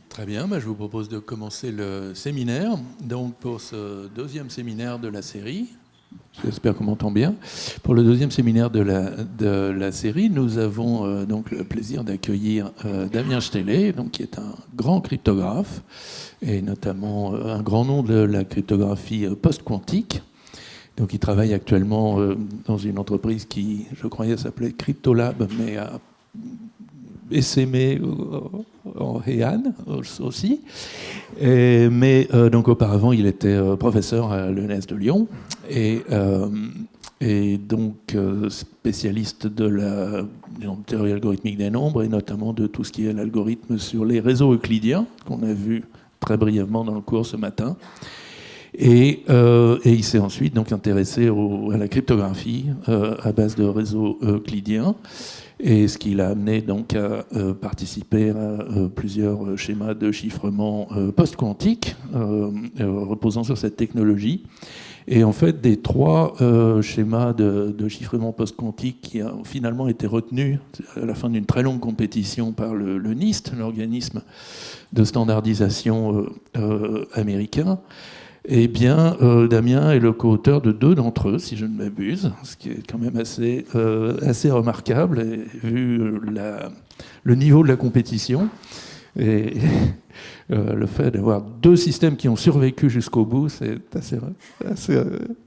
Très bien, je vous propose de commencer le séminaire. Donc pour ce deuxième séminaire de la série, j'espère qu'on m'entend bien. Pour le deuxième séminaire de la série, nous avons donc le plaisir d'accueillir Damien Stehle, donc qui est un grand cryptographe et notamment un grand nom de la cryptographie post-quantique. Donc il travaille actuellement dans une entreprise qui, je croyais, s'appelait Cryptolab, mais a essaimé en Heian aussi. Donc auparavant, il était professeur à l'ENS de Lyon et donc spécialiste de la théorie algorithmique des nombres et notamment de tout ce qui est l'algorithme sur les réseaux euclidiens, qu'on a vu très brièvement dans le cours ce matin. Et il s'est ensuite donc intéressé à la cryptographie à base de réseaux euclidiens, et ce qui l'a amené donc à participer à plusieurs schémas de chiffrement post-quantique reposant sur cette technologie. Et en fait, des trois schémas de chiffrement post-quantique qui ont finalement été retenus à la fin d'une très longue compétition par le NIST, l'organisme de standardisation américain, eh bien, Damien est le co-auteur de 2 d'entre eux, si je ne m'abuse, ce qui est quand même assez remarquable, et vu le niveau de la compétition. Et le fait d'avoir 2 systèmes qui ont survécu jusqu'au bout, c'est assez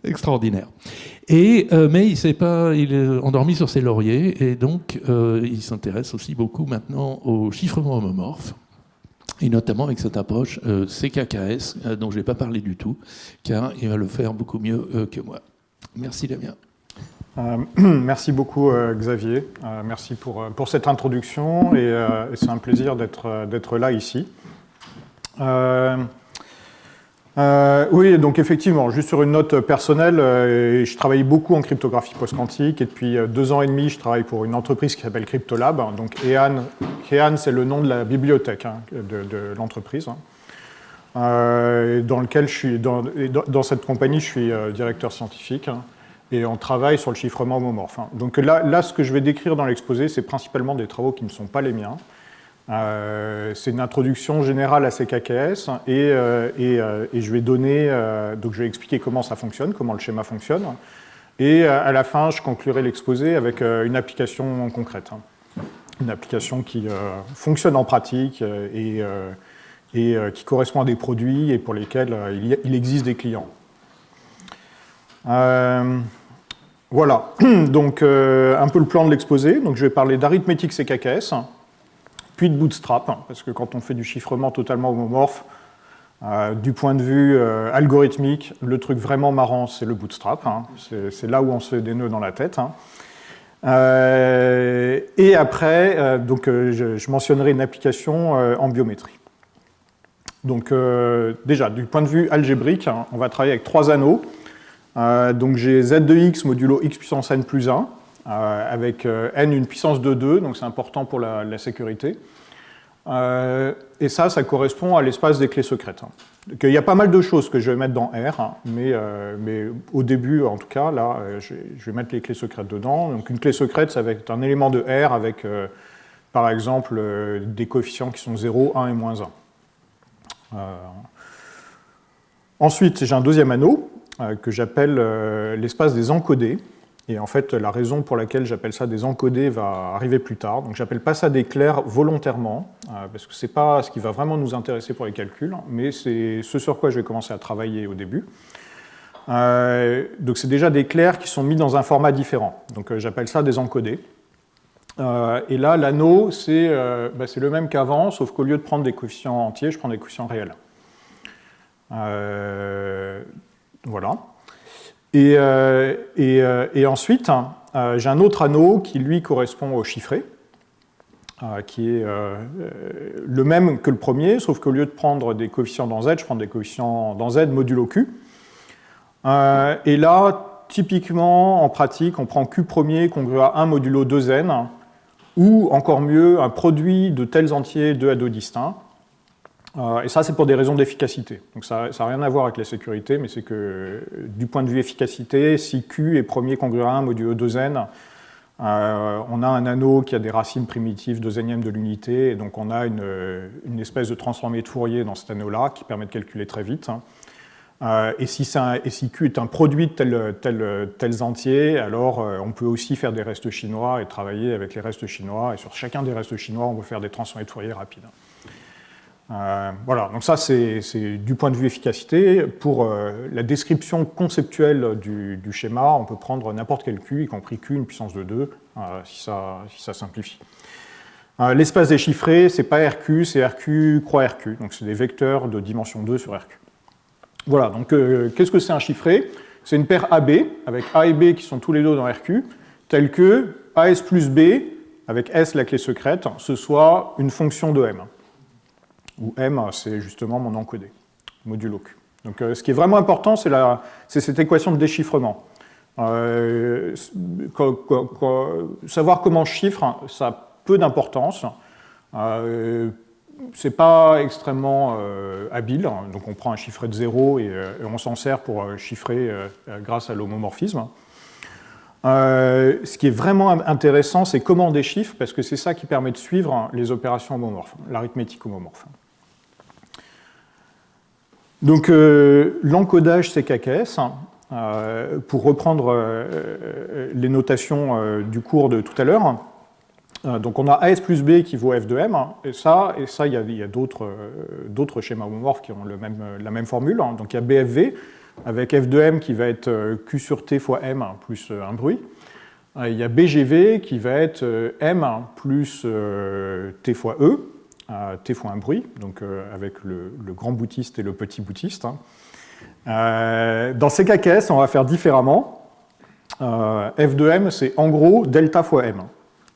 extraordinaire. Mais il est endormi sur ses lauriers, et donc il s'intéresse aussi beaucoup maintenant au chiffrement homomorphe, et notamment avec cette approche CKKS, dont je ne vais pas parler du tout, car il va le faire beaucoup mieux que moi. Merci Damien. Merci beaucoup Xavier, merci pour cette introduction, et c'est un plaisir d'être là ici. Oui, donc effectivement, juste sur une note personnelle, je travaille beaucoup en cryptographie post-quantique, et depuis 2 ans et demi, je travaille pour une entreprise qui s'appelle Cryptolab. Donc Heian, c'est le nom de la bibliothèque de l'entreprise, dans lequel dans cette compagnie, je suis directeur scientifique, et on travaille sur le chiffrement homomorphe. Donc là, ce que je vais décrire dans l'exposé, c'est principalement des travaux qui ne sont pas les miens. C'est une introduction générale à CKKS, et je vais donc je vais expliquer comment ça fonctionne, comment le schéma fonctionne, et à la fin, je conclurai l'exposé avec une application concrète, une application qui fonctionne en pratique et qui correspond à des produits et pour lesquels il existe des clients. Voilà, donc un peu le plan de l'exposé. Donc je vais parler d'arithmétique CKKS, puis de bootstrap, parce que quand on fait du chiffrement totalement homomorphe, du point de vue algorithmique, le truc vraiment marrant, c'est le bootstrap. C'est là où on se fait des nœuds dans la tête. Et après, donc, je mentionnerai une application en biométrie. Donc déjà, du point de vue algébrique, on va travailler avec 3 anneaux. Donc j'ai z de x modulo x puissance n plus 1, avec n une puissance de 2, donc c'est important pour la sécurité. Et ça correspond à l'espace des clés secrètes. Donc, il y a pas mal de choses que je vais mettre dans R, mais au début, en tout cas, là, je vais mettre les clés secrètes dedans. Donc une clé secrète, ça va être un élément de R avec, par exemple, des coefficients qui sont 0, 1 et moins 1. Ensuite, j'ai un deuxième anneau que j'appelle l'espace des encodés. Et en fait, la raison pour laquelle j'appelle ça des encodés va arriver plus tard. Donc, j'appelle pas ça des clairs volontairement, parce que ce n'est pas ce qui va vraiment nous intéresser pour les calculs, mais c'est ce sur quoi je vais commencer à travailler au début. Donc, c'est déjà des clairs qui sont mis dans un format différent. Donc, j'appelle ça des encodés. Et là, l'anneau, c'est le même qu'avant, sauf qu'au lieu de prendre des coefficients entiers, je prends des coefficients réels. Voilà. Et ensuite, j'ai un autre anneau qui, lui, correspond au chiffré, qui est le même que le premier, sauf qu'au lieu de prendre des coefficients dans Z, je prends des coefficients dans Z modulo Q. Et là, typiquement, en pratique, on prend Q premier congru à 1 modulo 2n, ou encore mieux, un produit de tels entiers 2 à 2 distincts. Et ça, c'est pour des raisons d'efficacité. Donc ça n'a rien à voir avec la sécurité, mais c'est que du point de vue efficacité, si Q est premier congru à 1 modulo 2n, on a un anneau qui a des racines primitives 2n de l'unité, et donc on a une espèce de transformé de Fourier dans cet anneau-là qui permet de calculer très vite. Et si Q est un produit de tels entiers, alors on peut aussi faire des restes chinois et travailler avec les restes chinois, et sur chacun des restes chinois, on peut faire des transformés de Fourier rapides. Voilà, donc ça c'est du point de vue efficacité. Pour la description conceptuelle du schéma, on peut prendre n'importe quel Q, y compris Q, une puissance de 2, si ça simplifie. L'espace déchiffré, c'est pas RQ, c'est RQ croix RQ, donc c'est des vecteurs de dimension 2 sur RQ. Voilà, donc qu'est-ce que c'est un chiffré? C'est une paire AB, avec A et B qui sont tous les deux dans RQ, telle que AS plus B, avec S la clé secrète, ce soit une fonction de M. Où M, c'est justement mon encodé, modulo Q. Donc ce qui est vraiment important, c'est cette équation de déchiffrement. Savoir comment je chiffre, ça a peu d'importance. C'est pas extrêmement habile, donc on prend un chiffret de 0 et on s'en sert pour chiffrer grâce à l'homomorphisme. Ce qui est vraiment intéressant, c'est comment on déchiffre, parce que c'est ça qui permet de suivre les opérations homomorphes, l'arithmétique homomorphe. Donc l'encodage CKKS, pour reprendre les notations du cours de tout à l'heure, donc on a AS plus B qui vaut F de M, et ça il y a d'autres schémas homomorphes qui ont la même formule. Donc il y a BFV, avec F de M qui va être Q sur T fois M plus un bruit. Il y a BGV qui va être M plus T fois E, T fois un bruit, donc avec le grand boutiste et le petit boutiste. Dans CKKS, on va faire différemment. F de M, c'est en gros delta fois M.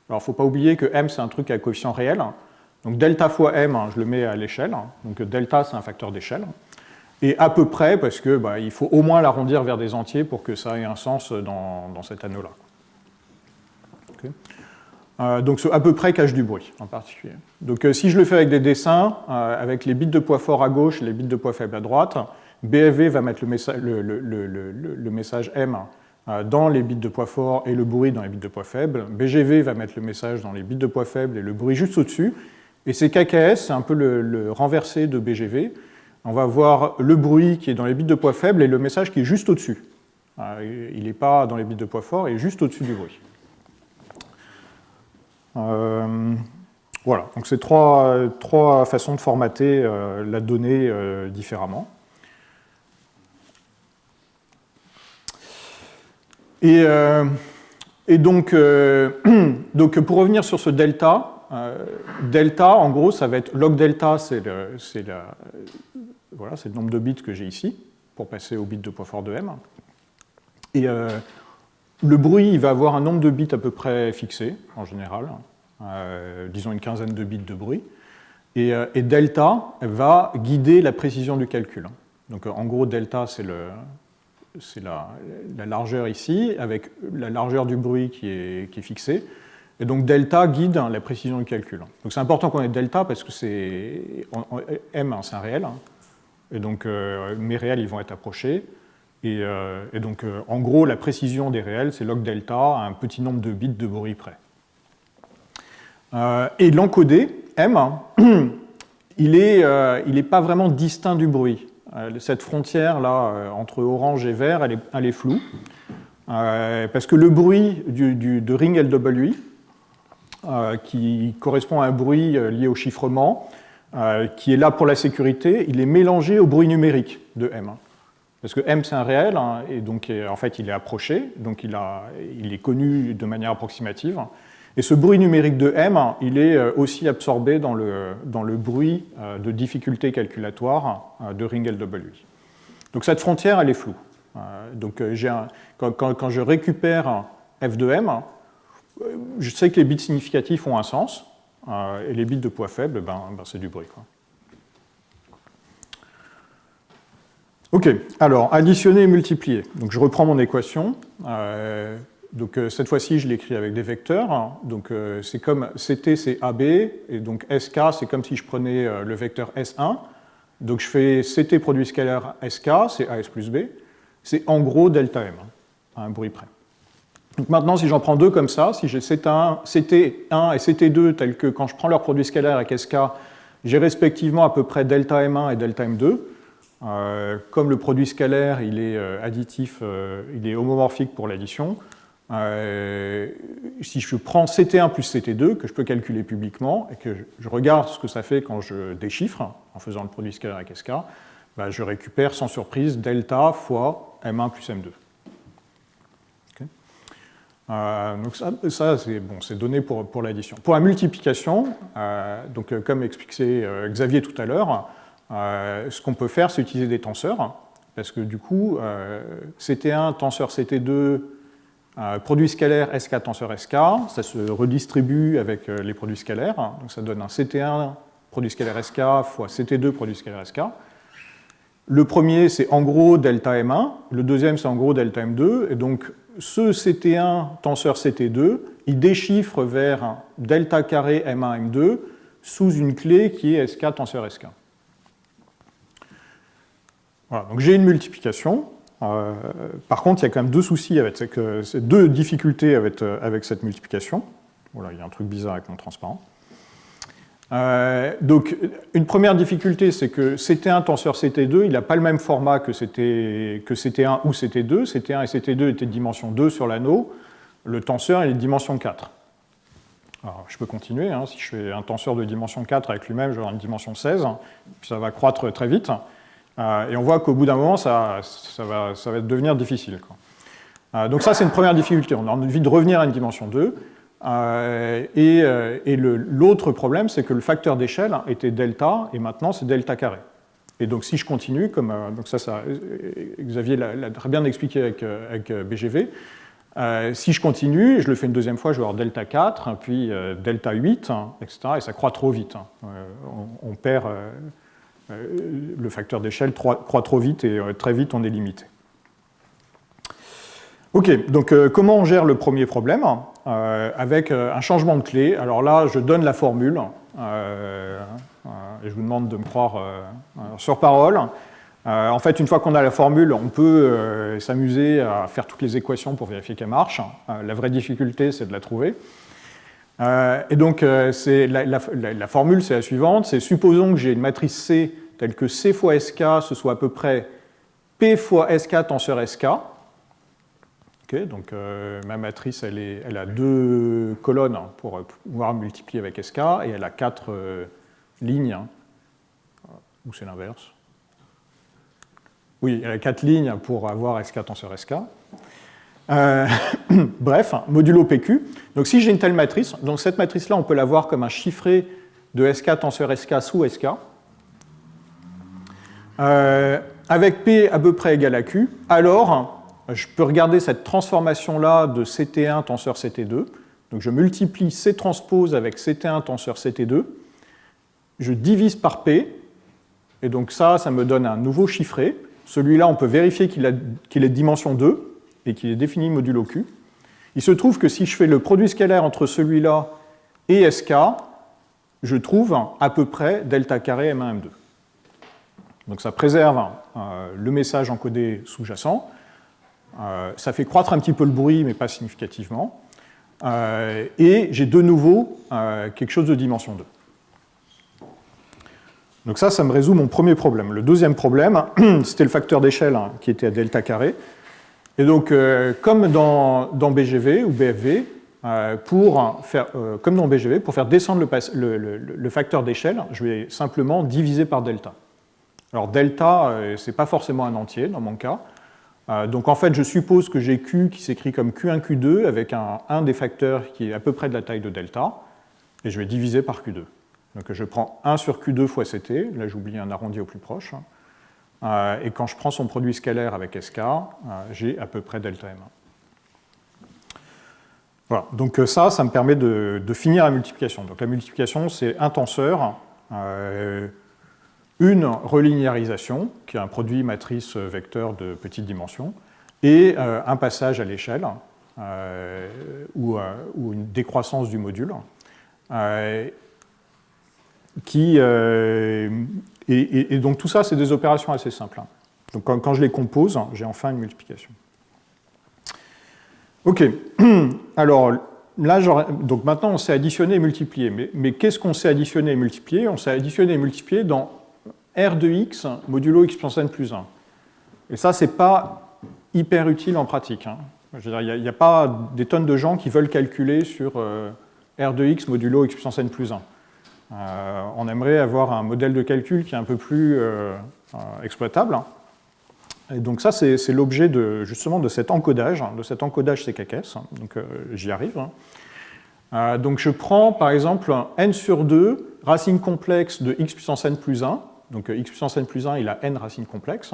Alors, il ne faut pas oublier que M, c'est un truc à coefficient réel. Donc, delta fois M, je le mets à l'échelle. Donc, delta, c'est un facteur d'échelle. Et à peu près, parce que il faut au moins l'arrondir vers des entiers pour que ça ait un sens dans cet anneau-là. Okay. Donc, ce à peu près cache du bruit, en particulier. Donc, si je le fais avec des dessins, avec les bits de poids fort à gauche et les bits de poids faible à droite, BFV va mettre le message M dans les bits de poids fort et le bruit dans les bits de poids faible. BGV va mettre le message dans les bits de poids faible et le bruit juste au-dessus. Et CKKS, c'est un peu le renversé de BGV. On va voir le bruit qui est dans les bits de poids faible et le message qui est juste au-dessus. Il n'est pas dans les bits de poids fort, il est juste au-dessus du bruit. Voilà, donc c'est trois façons de formater la donnée différemment. Et donc, pour revenir sur ce delta, delta, en gros, ça va être log delta, c'est le nombre de bits que j'ai ici, pour passer au bit de poids fort de M. Et le bruit, il va avoir un nombre de bits à peu près fixé, en général, disons une quinzaine de bits de bruit. Et delta va guider la précision du calcul. Donc, en gros, delta, c'est la largeur ici, avec la largeur du bruit qui est fixée. Et donc delta guide la précision du calcul. Donc c'est important qu'on ait delta parce que M, c'est un réel. Et donc mes réels, ils vont être approchés. Et donc en gros, la précision des réels, c'est log delta à un petit nombre de bits de bruit près. Et l'encodé, M, il n'est pas vraiment distinct du bruit. Cette frontière-là, entre orange et vert, elle est floue. Parce que le bruit de ring LWI, qui correspond à un bruit lié au chiffrement, qui est là pour la sécurité, il est mélangé au bruit numérique de M. Parce que M, c'est un réel, et donc en fait, il est approché, donc il est connu de manière approximative. Et ce bruit numérique de M, il est aussi absorbé dans le bruit de difficulté calculatoire de ring LWI. Donc cette frontière, elle est floue. Donc quand je récupère F de M, je sais que les bits significatifs ont un sens, et les bits de poids faible, c'est du bruit, quoi. Ok, alors additionner et multiplier. Donc je reprends mon équation. Cette fois-ci, je l'écris avec des vecteurs. Donc c'est comme CT, c'est AB, et donc SK, c'est comme si je prenais le vecteur S1. Donc je fais CT produit scalaire SK, c'est AS plus B. C'est en gros delta M, à un bruit près. Donc maintenant, si j'en prends deux comme ça, si j'ai CT1 et CT2 tels que quand je prends leur produit scalaire avec SK, j'ai respectivement à peu près delta M1 et delta M2. Comme le produit scalaire, il est additif, il est homomorphique pour l'addition. Si je prends CT1 plus CT2, que je peux calculer publiquement, et que je regarde ce que ça fait quand je déchiffre, en faisant le produit scalaire avec SK, bah, je récupère sans surprise delta fois M1 plus M2. Okay. Donc ça c'est bon, donné pour l'addition. Pour la multiplication, comme expliquait Xavier tout à l'heure, ce qu'on peut faire, c'est utiliser des tenseurs, parce que du coup, CT1 tenseur CT2, produit scalaire SK tenseur SK, ça se redistribue avec les produits scalaires, donc ça donne un CT1 produit scalaire SK fois CT2 produit scalaire SK. Le premier, c'est en gros delta M1, le deuxième, c'est en gros delta M2, et donc ce CT1 tenseur CT2, il déchiffre vers delta carré M1 M2 sous une clé qui est SK tenseur SK. Voilà, donc j'ai une multiplication. Par contre, il y a quand même deux soucis deux difficultés avec cette multiplication. Voilà, il y a un truc bizarre avec mon transparent. Donc, une première difficulté, c'est que CT1 tenseur CT2, il n'a pas le même format que CT1 ou CT2. CT1 et CT2 étaient de dimension 2 sur l'anneau. Le tenseur, il est de dimension 4. Alors, je peux continuer. Hein. Si je fais un tenseur de dimension 4 avec lui-même, je vais avoir une dimension 16. Puis ça va croître très vite. Et on voit qu'au bout d'un moment, ça va devenir difficile, quoi. Donc ça, c'est une première difficulté. On a envie de revenir à une dimension 2. L'autre problème, c'est que le facteur d'échelle était delta, et maintenant c'est delta carré. Et donc si je continue, donc Xavier l'a très bien expliqué avec BGV, si je continue, je le fais une deuxième fois, je vais avoir delta 4, puis delta 8, etc. Et ça croît trop vite. On perd... le facteur d'échelle croît trop vite et très vite on est limité. Ok, donc comment on gère le premier problème avec un changement de clé. Alors là, je donne la formule et je vous demande de me croire sur parole. En fait, une fois qu'on a la formule, on peut s'amuser à faire toutes les équations pour vérifier qu'elle marche. La vraie difficulté, c'est de la trouver. Et donc, la formule, c'est la suivante. C'est supposons que j'ai une matrice C telle que C fois SK, ce soit à peu près P fois SK tenseur SK. Okay, donc, ma matrice, elle a 2 colonnes pour pouvoir multiplier avec SK, et elle a 4 lignes. Ou c'est l'inverse. Oui, elle a 4 lignes pour avoir SK tenseur SK. Bref, modulo PQ. Donc si j'ai une telle matrice, donc cette matrice-là, on peut la voir comme un chiffré de SK tenseur SK sous SK, avec P à peu près égal à Q, alors je peux regarder cette transformation-là de CT1 tenseur CT2. Donc je multiplie C transpose avec CT1 tenseur CT2, je divise par P, et donc ça me donne un nouveau chiffré. Celui-là, on peut vérifier qu'il est de dimension 2, et qu'il est défini modulo Q. Il se trouve que si je fais le produit scalaire entre celui-là et SK, je trouve à peu près delta carré M1, M2. Donc ça préserve le message encodé sous-jacent. Ça fait croître un petit peu le bruit, mais pas significativement. Et j'ai de nouveau quelque chose de dimension 2. Donc ça me résout mon premier problème. Le deuxième problème, c'était le facteur d'échelle qui était à delta carré. Et donc, comme dans BGV ou BFV, comme dans BGV, pour faire descendre le facteur d'échelle, je vais simplement diviser par delta. Alors delta, ce n'est pas forcément un entier dans mon cas. Donc en fait, je suppose que j'ai Q qui s'écrit comme Q1, Q2 avec un des facteurs qui est à peu près de la taille de delta, et je vais diviser par Q2. Donc je prends 1 sur Q2 fois CT, là j'oublie un arrondi au plus proche, et quand je prends son produit scalaire avec SK, j'ai à peu près delta M1. Voilà, donc ça me permet de finir la multiplication. Donc la multiplication, c'est un tenseur, une relinéarisation, qui est un produit matrice-vecteur de petite dimension, et un passage à l'échelle, ou une décroissance du module, et donc tout ça, c'est des opérations assez simples. Donc quand je les compose, j'ai enfin une multiplication. OK. Alors là, donc maintenant, on sait additionner et multiplier. Mais qu'est-ce qu'on sait additionner et multiplier? On sait additionner et multiplier dans R de x modulo x puissance n plus 1. Et ça, c'est pas hyper utile en pratique. Je veux dire, il n'y a pas des tonnes de gens qui veulent calculer sur R de x modulo x puissance n plus 1. On aimerait avoir un modèle de calcul qui est un peu plus exploitable. Et donc ça, c'est l'objet justement de cet encodage CKKS. Donc j'y arrive. Donc je prends par exemple n sur 2 racines complexes de x puissance n plus 1. Donc x puissance n plus 1, il a n racines complexes.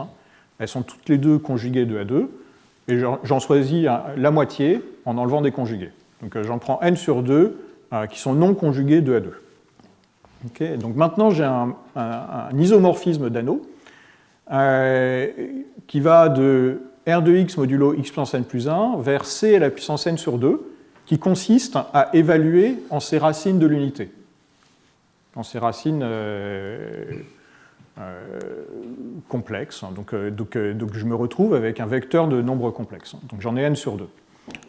Elles sont toutes les deux conjuguées 2 à 2. Et j'en choisis la moitié en enlevant des conjugués. Donc j'en prends n sur 2 qui sont non conjuguées 2 à 2. Okay, donc maintenant, j'ai un isomorphisme d'anneau qui va de R de x modulo x puissance n plus 1 vers c à la puissance n sur 2, qui consiste à évaluer en ces racines de l'unité, en ces racines complexes. Donc je me retrouve avec un vecteur de nombre complexe. Donc j'en ai n sur 2.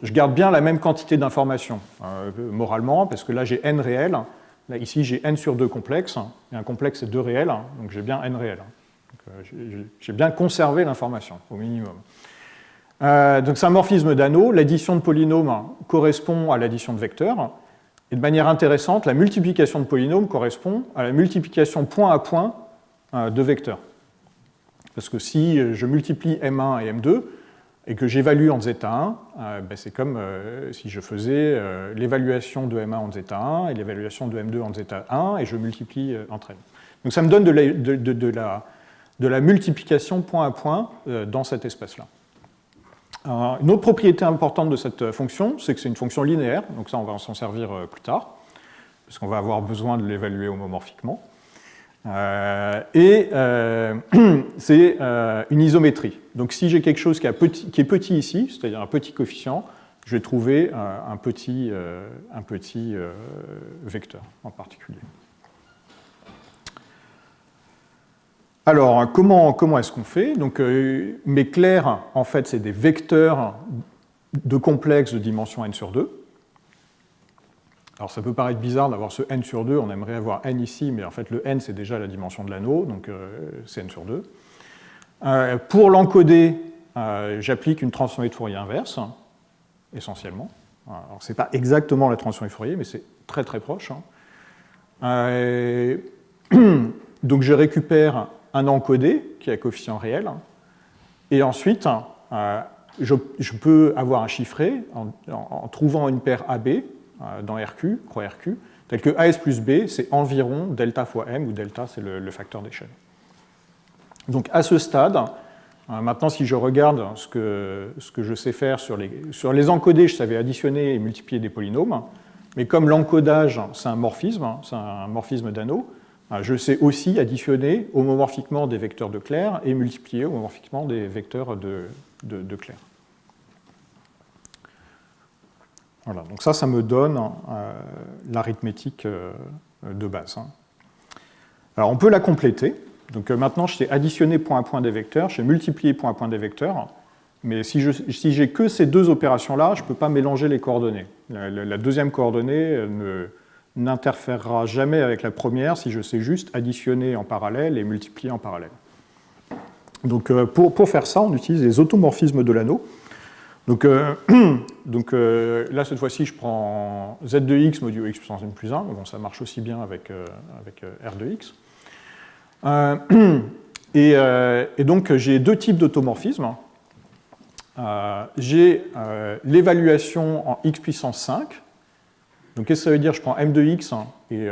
Je garde bien la même quantité d'informations, moralement, parce que là j'ai n réel. Là, ici, j'ai n sur 2 complexes, et un complexe, c'est 2 réels, donc j'ai bien n réel. J'ai bien conservé l'information, au minimum. Donc c'est un morphisme d'anneau. L'addition de polynômes correspond à l'addition de vecteurs. Et de manière intéressante, la multiplication de polynômes correspond à la multiplication point à point de vecteurs. Parce que si je multiplie M1 et M2, et que j'évalue en zeta 1, c'est comme si je faisais l'évaluation de M1 en zeta 1 et l'évaluation de M2 en zeta 1, et je multiplie entre elles. Donc ça me donne de la multiplication point à point dans cet espace-là. Une autre propriété importante de cette fonction, c'est que c'est une fonction linéaire, donc ça on va s'en servir plus tard, parce qu'on va avoir besoin de l'évaluer homomorphiquement. C'est une isométrie. Donc si j'ai quelque chose qui est petit ici, c'est-à-dire un petit coefficient, je vais trouver un petit vecteur en particulier. Alors, comment est-ce qu'on fait? Donc, mes clairs, en fait, c'est des vecteurs de complexes de dimension n sur 2. Alors ça peut paraître bizarre d'avoir ce n sur 2, on aimerait avoir n ici, mais en fait le n c'est déjà la dimension de l'anneau, donc c'est n sur 2. Pour l'encoder, j'applique une transformée de Fourier inverse, essentiellement. Alors c'est pas exactement la transformée de Fourier, mais c'est très très proche. Donc je récupère un encodé qui a coefficient réel, et ensuite je peux avoir un chiffré en trouvant une paire AB, dans RQ, croix RQ, tel que AS plus B, c'est environ delta fois M, où delta, c'est le facteur d'échelle. Donc à ce stade, maintenant si je regarde ce que je sais faire sur les encodés, je savais additionner et multiplier des polynômes, mais comme l'encodage, c'est un morphisme d'anneau, je sais aussi additionner homomorphiquement des vecteurs de Claire et multiplier homomorphiquement des vecteurs de Claire. Voilà, donc ça me donne l'arithmétique de base. Alors on peut la compléter. Donc maintenant, je sais additionner point à point des vecteurs, je sais multiplier point à point des vecteurs, mais si j'ai que ces deux opérations-là, je ne peux pas mélanger les coordonnées. La deuxième coordonnée n'interférera jamais avec la première si je sais juste additionner en parallèle et multiplier en parallèle. Donc pour faire ça, on utilise les automorphismes de l'anneau. Donc là, cette fois-ci, je prends z de x modulo x puissance n plus 1. Bon, ça marche aussi bien avec R de x. Et donc, j'ai deux types d'automorphismes. J'ai l'évaluation en x puissance 5. Donc, qu'est-ce que ça veut dire? Je prends m de x, et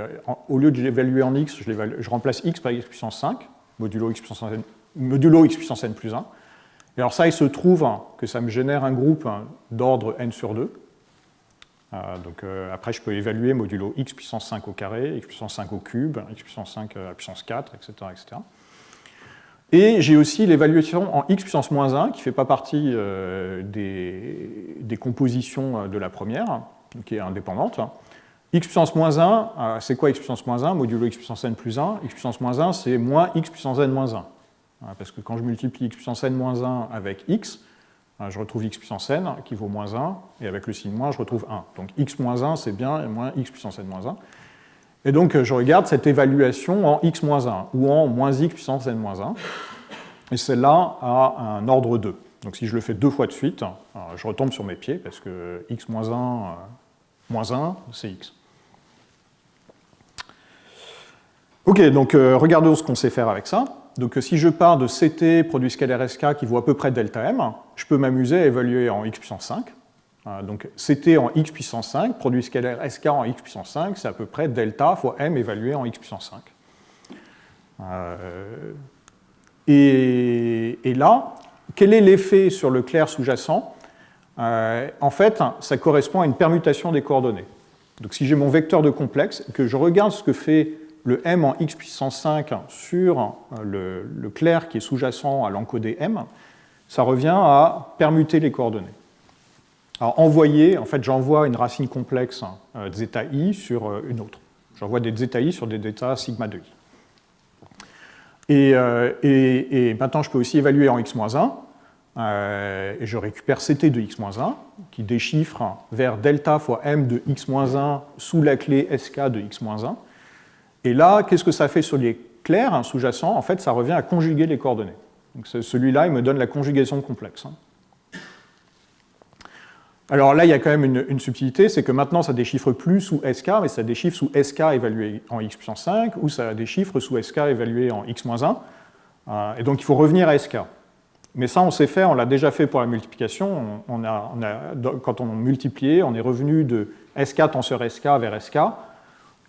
au lieu de l'évaluer en x, je remplace x par x puissance 5, modulo x puissance n plus 1. Et alors ça, il se trouve que ça me génère un groupe d'ordre n sur 2. Donc après, je peux évaluer modulo x puissance 5 au carré, x puissance 5 au cube, x puissance 5 à la puissance 4, etc. etc. Et j'ai aussi l'évaluation en x puissance moins 1, qui ne fait pas partie des compositions de la première, qui est indépendante. X puissance moins 1, c'est quoi x puissance moins 1 modulo x puissance n plus 1. X puissance moins 1, c'est moins x puissance n moins 1. Parce que quand je multiplie x puissance n moins 1 avec x, je retrouve x puissance n qui vaut moins 1, et avec le signe moins, je retrouve 1. Donc x moins 1, c'est bien moins x puissance n moins 1. Et donc je regarde cette évaluation en x moins 1, ou en moins x puissance n moins 1. Et celle-là a un ordre 2. Donc si je le fais 2 fois de suite, je retombe sur mes pieds, parce que x moins 1, moins 1, c'est x. Ok, donc regardons ce qu'on sait faire avec ça. Donc si je pars de CT, produit scalaire SK, qui vaut à peu près delta M, je peux m'amuser à évaluer en x puissance 5. Donc CT en x puissance 5, produit scalaire SK en x puissance 5, c'est à peu près delta fois M évalué en x puissance 5. Et là, quel est l'effet sur le clair sous-jacent? En fait, ça correspond à une permutation des coordonnées. Donc si j'ai mon vecteur de complexe, que je regarde ce que fait le m en x puissance 5 sur le clair qui est sous-jacent à l'encodé m, ça revient à permuter les coordonnées. Alors envoyer, en fait j'envoie une racine complexe zeta i sur une autre. J'envoie des zeta i sur des zeta sigma de i. Et maintenant je peux aussi évaluer en x-1, et je récupère ct de x-1, qui déchiffre vers delta fois m de x-1 sous la clé sk de x-1. Et là, qu'est-ce que ça fait sur les clairs sous-jacents? En fait, ça revient à conjuguer les coordonnées. Donc celui-là, il me donne la conjugation complexe. Alors là, il y a quand même une subtilité, c'est que maintenant, ça déchiffre plus sous SK, mais ça déchiffre sous SK évalué en x puissance 5, ou ça déchiffre sous SK évalué en x-1. Et donc, il faut revenir à SK. Mais ça, on sait faire, on l'a déjà fait pour la multiplication. Quand on a multiplié, on est revenu de SK tenseur SK vers SK.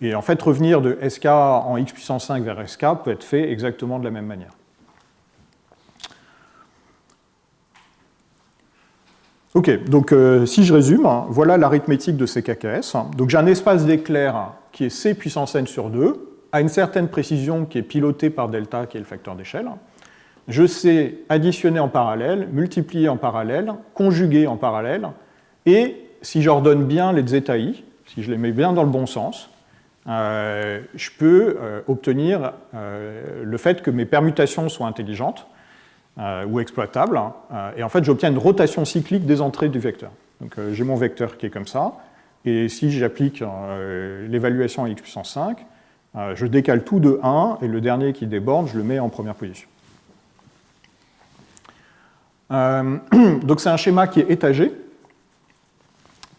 Et en fait, revenir de SK en x puissance 5 vers SK peut être fait exactement de la même manière. Ok, donc si je résume, voilà l'arithmétique de ces KKS. Donc j'ai un espace d'éclair qui est C puissance n sur 2, à une certaine précision qui est pilotée par delta, qui est le facteur d'échelle. Je sais additionner en parallèle, multiplier en parallèle, conjuguer en parallèle, et si j'ordonne bien les zeta i, si je les mets bien dans le bon sens, je peux obtenir le fait que mes permutations soient intelligentes ou exploitables, et en fait j'obtiens une rotation cyclique des entrées du vecteur. Donc j'ai mon vecteur qui est comme ça, et si j'applique l'évaluation à x puissance 5, je décale tout de 1, et le dernier qui déborde, je le mets en première position. Donc c'est un schéma qui est étagé,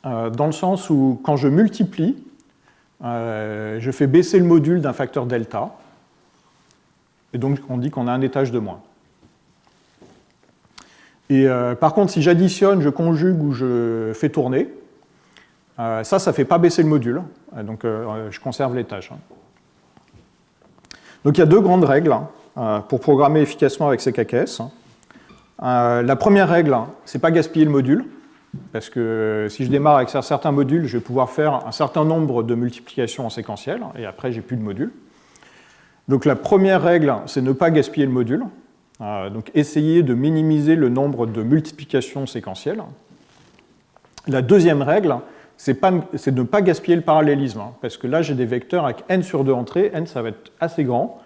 dans le sens où quand je multiplie, je fais baisser le module d'un facteur delta, et donc on dit qu'on a un étage de moins. Et par contre, si j'additionne, je conjugue ou je fais tourner, ça ne fait pas baisser le module, donc je conserve l'étage. Donc il y a deux grandes règles pour programmer efficacement avec ces KKS. La première règle, c'est pas gaspiller le module, parce que si je démarre avec un certain module, je vais pouvoir faire un certain nombre de multiplications en séquentiel, et après j'ai plus de module. Donc la première règle, c'est ne pas gaspiller le module, donc essayer de minimiser le nombre de multiplications séquentielles. La deuxième règle, c'est de ne pas gaspiller le parallélisme, parce que là j'ai des vecteurs avec n sur 2 entrées, n ça va être assez grand,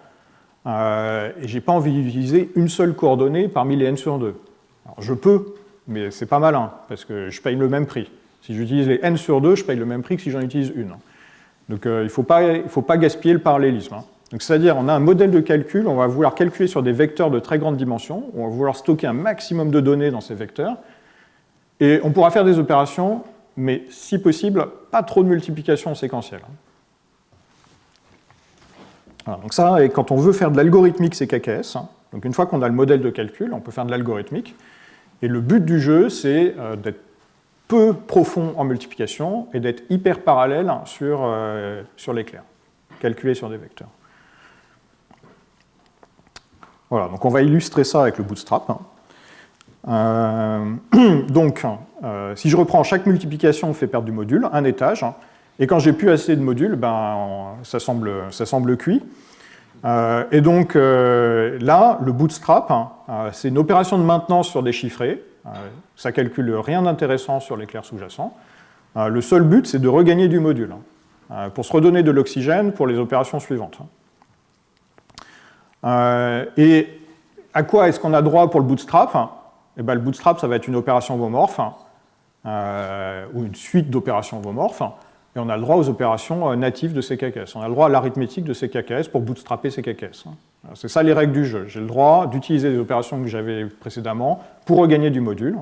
et j'ai pas envie d'utiliser une seule coordonnée parmi les n sur 2. Alors, je peux, mais c'est pas malin, parce que je paye le même prix. Si j'utilise les n sur 2, je paye le même prix que si j'en utilise une. Donc il ne faut pas gaspiller le parallélisme. Donc c'est-à-dire, on a un modèle de calcul, on va vouloir calculer sur des vecteurs de très grande dimension, on va vouloir stocker un maximum de données dans ces vecteurs, et on pourra faire des opérations, mais si possible, pas trop de multiplication séquentielle. Voilà, donc ça, et quand on veut faire de l'algorithmique CKKS, donc une fois qu'on a le modèle de calcul, on peut faire de l'algorithmique, et le but du jeu, c'est d'être peu profond en multiplication et d'être hyper parallèle sur l'éclair, calculer sur des vecteurs. Voilà, donc on va illustrer ça avec le bootstrap. Donc, si je reprends, chaque multiplication fait perdre du module, un étage, et quand j'ai plus assez de modules, ça semble cuit. Et donc là, le bootstrap, c'est une opération de maintenance sur des chiffrés. Ça calcule rien d'intéressant sur l'éclair sous-jacent. Le seul but, c'est de regagner du module, pour se redonner de l'oxygène pour les opérations suivantes. Et à quoi est-ce qu'on a droit pour le bootstrap? Eh bien, le bootstrap, ça va être une opération homomorphe, ou une suite d'opérations homomorphes, et on a le droit aux opérations natives de CKKS. On a le droit à l'arithmétique de CKKS pour bootstrapper CKKS. C'est ça les règles du jeu. J'ai le droit d'utiliser les opérations que j'avais précédemment pour regagner du module.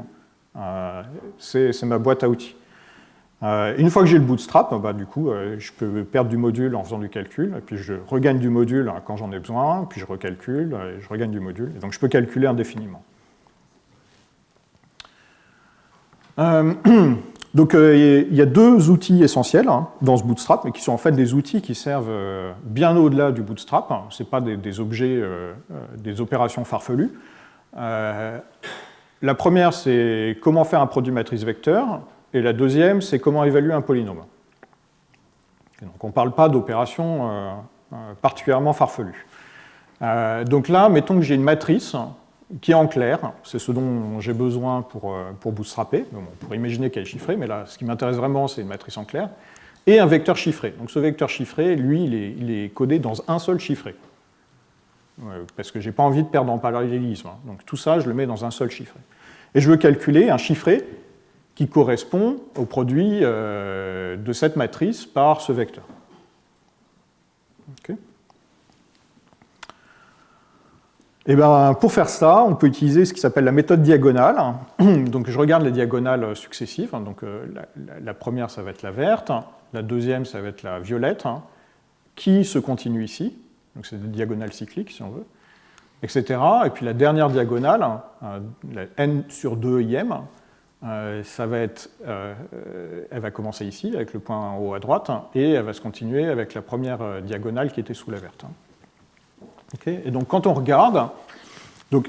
C'est ma boîte à outils. Une fois que j'ai le bootstrap, du coup, je peux perdre du module en faisant du calcul, et puis je regagne du module quand j'en ai besoin, puis je recalcule, et je regagne du module. Et donc je peux calculer indéfiniment. Donc il y a deux outils essentiels dans ce bootstrap, mais qui sont en fait des outils qui servent bien au-delà du bootstrap. Ce n'est pas des objets, des opérations farfelues. La première, c'est comment faire un produit matrice vecteur, et la deuxième, c'est comment évaluer un polynôme. Et donc on ne parle pas d'opérations particulièrement farfelues. Donc là, mettons que j'ai une matrice qui est en clair, c'est ce dont j'ai besoin pour bootstrapper. Bon, on pourrait imaginer qu'elle est chiffrée, mais là, ce qui m'intéresse vraiment, c'est une matrice en clair, et un vecteur chiffré. Donc ce vecteur chiffré, lui, il est codé dans un seul chiffré, parce que je n'ai pas envie de perdre en parallélisme. Donc tout ça, je le mets dans un seul chiffré. Et je veux calculer un chiffré qui correspond au produit de cette matrice par ce vecteur. Okay. Et pour faire ça, on peut utiliser ce qui s'appelle la méthode diagonale. Donc je regarde les diagonales successives. Donc la première, ça va être la verte. La deuxième, ça va être la violette, qui se continue ici. Donc c'est des diagonales cycliques, si on veut, etc. Et puis la dernière diagonale, la n sur 2 im, ça va être, elle va commencer ici, avec le point en haut à droite, et elle va se continuer avec la première diagonale qui était sous la verte. Okay. Et donc quand on regarde, donc,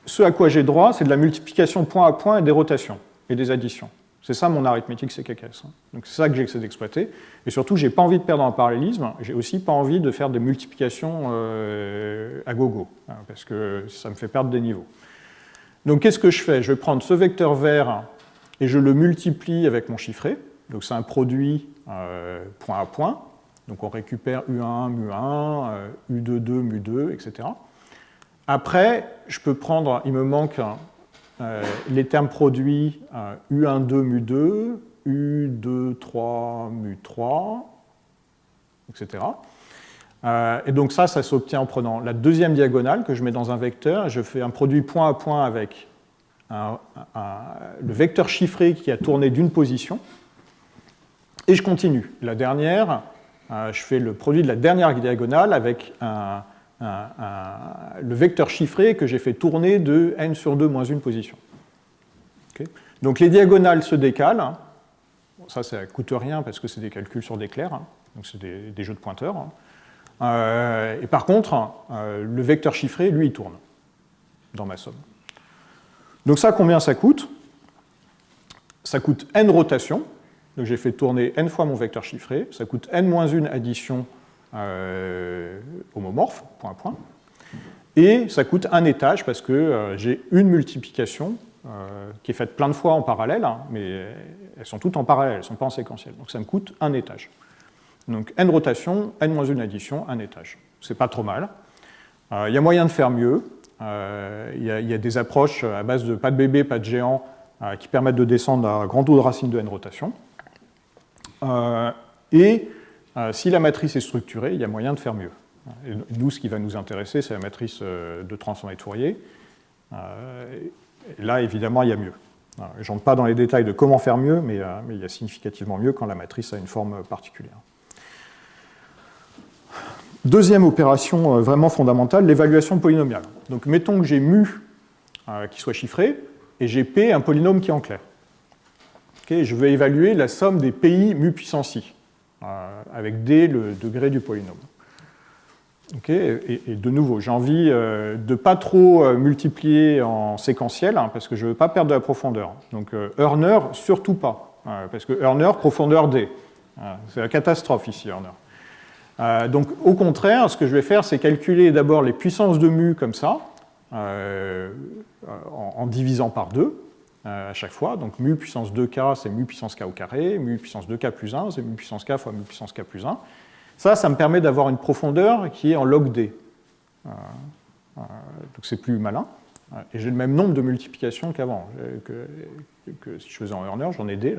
ce à quoi j'ai droit, c'est de la multiplication point à point et des rotations et des additions. C'est ça mon arithmétique CKKS. Donc c'est ça que j'essaie d'exploiter. Et surtout, je n'ai pas envie de perdre en parallélisme, j'ai aussi pas envie de faire des multiplications à gogo, parce que ça me fait perdre des niveaux. Donc qu'est-ce que je fais? Je vais prendre ce vecteur vert et je le multiplie avec mon chiffré. Donc c'est un produit point à point. Donc on récupère U1, mu1, U2, 2, mu2, etc. Après, je peux prendre, il me manque les termes produits U1, 2, mu2, U2, 3, mu3, etc. Et donc ça s'obtient en prenant la deuxième diagonale que je mets dans un vecteur, et je fais un produit point à point avec le vecteur chiffré qui a tourné d'une position, et je continue. La dernière, je fais le produit de la dernière diagonale avec le vecteur chiffré que j'ai fait tourner de n sur 2 moins 1 position. Okay. Donc les diagonales se décalent. Ça ne coûte rien parce que c'est des calculs sur d'éclairs, donc c'est des jeux de pointeurs. Et par contre, le vecteur chiffré, lui, il tourne dans ma somme. Donc ça, combien ça coûte? Ça coûte n rotations. Donc j'ai fait tourner n fois mon vecteur chiffré. Ça coûte n-1 addition homomorphe, point à point. Et ça coûte un étage parce que j'ai une multiplication qui est faite plein de fois en parallèle, mais elles sont toutes en parallèle, elles ne sont pas en séquentiel. Donc ça me coûte un étage. Donc n rotation, n-1 addition, un étage. C'est pas trop mal. Il y a moyen de faire mieux. Il y a des approches à base de pas de bébé, pas de géant, qui permettent de descendre à grand O de racine de n rotation. Si la matrice est structurée, il y a moyen de faire mieux. Et nous, ce qui va nous intéresser, c'est la matrice de transformée de Fourier. Et là, évidemment, il y a mieux. Je n'entre pas dans les détails de comment faire mieux, mais il y a significativement mieux quand la matrice a une forme particulière. Deuxième opération vraiment fondamentale, l'évaluation polynomiale. Donc mettons que j'ai mu qui soit chiffré, et j'ai p un polynôme qui est en clair. Okay, je veux évaluer la somme des pi mu puissance i, avec d le degré du polynôme. Okay, et de nouveau, j'ai envie de ne pas trop multiplier en séquentiel, parce que je ne veux pas perdre de la profondeur. Donc Hörner, surtout pas, parce que Hörner, profondeur d. C'est la catastrophe ici, Hörner. Donc, au contraire, ce que je vais faire, c'est calculer d'abord les puissances de mu comme ça, en divisant par 2 à chaque fois. Donc, mu puissance 2k, c'est mu puissance k au carré, mu puissance 2k plus 1, c'est mu puissance k fois mu puissance k plus 1. Ça me permet d'avoir une profondeur qui est en log d. Donc, c'est plus malin. Et j'ai le même nombre de multiplications qu'avant. Que si je faisais en Horner, j'en ai d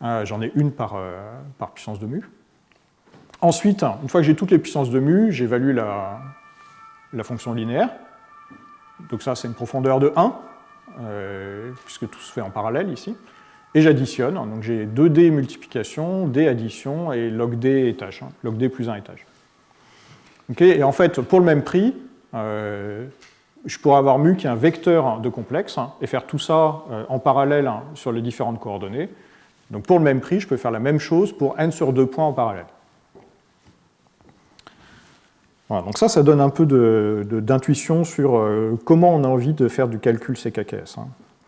là. J'en ai une par puissance de mu. Ensuite, une fois que j'ai toutes les puissances de mu, j'évalue la fonction linéaire. Donc ça, c'est une profondeur de 1, puisque tout se fait en parallèle ici. Et j'additionne. Donc j'ai 2d multiplication, d addition et log d étage. Log d plus 1 étage. Okay, et en fait, pour le même prix, je pourrais avoir mu qui est un vecteur de complexe et faire tout ça en parallèle sur les différentes coordonnées. Donc pour le même prix, je peux faire la même chose pour n sur 2 points en parallèle. Voilà, donc ça donne un peu d'intuition sur comment on a envie de faire du calcul CKKS.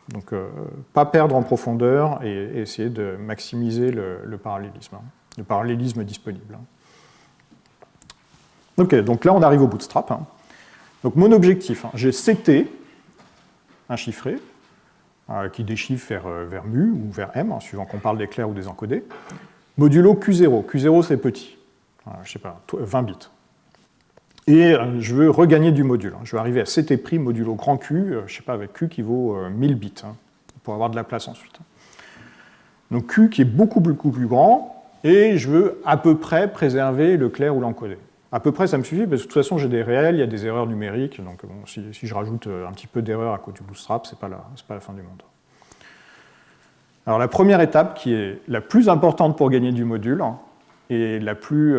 Donc pas perdre en profondeur et essayer de maximiser le parallélisme disponible. Ok, donc là on arrive au bootstrap. Donc mon objectif, j'ai CT, un chiffré, qui déchiffre vers mu ou vers m, suivant qu'on parle des clairs ou des encodés, modulo Q0. Q0 c'est petit, je sais pas, 20 bits. Et je veux regagner du module. Je veux arriver à CT' modulo grand Q, je ne sais pas, avec Q qui vaut 1000 bits, pour avoir de la place ensuite. Donc Q qui est beaucoup plus grand, et je veux à peu près préserver le clair ou l'encodé. À peu près, ça me suffit, parce que de toute façon, j'ai des réels, il y a des erreurs numériques, donc bon, si je rajoute un petit peu d'erreurs à cause du bootstrap, c'est pas la fin du monde. Alors la première étape, qui est la plus importante pour gagner du module, et la plus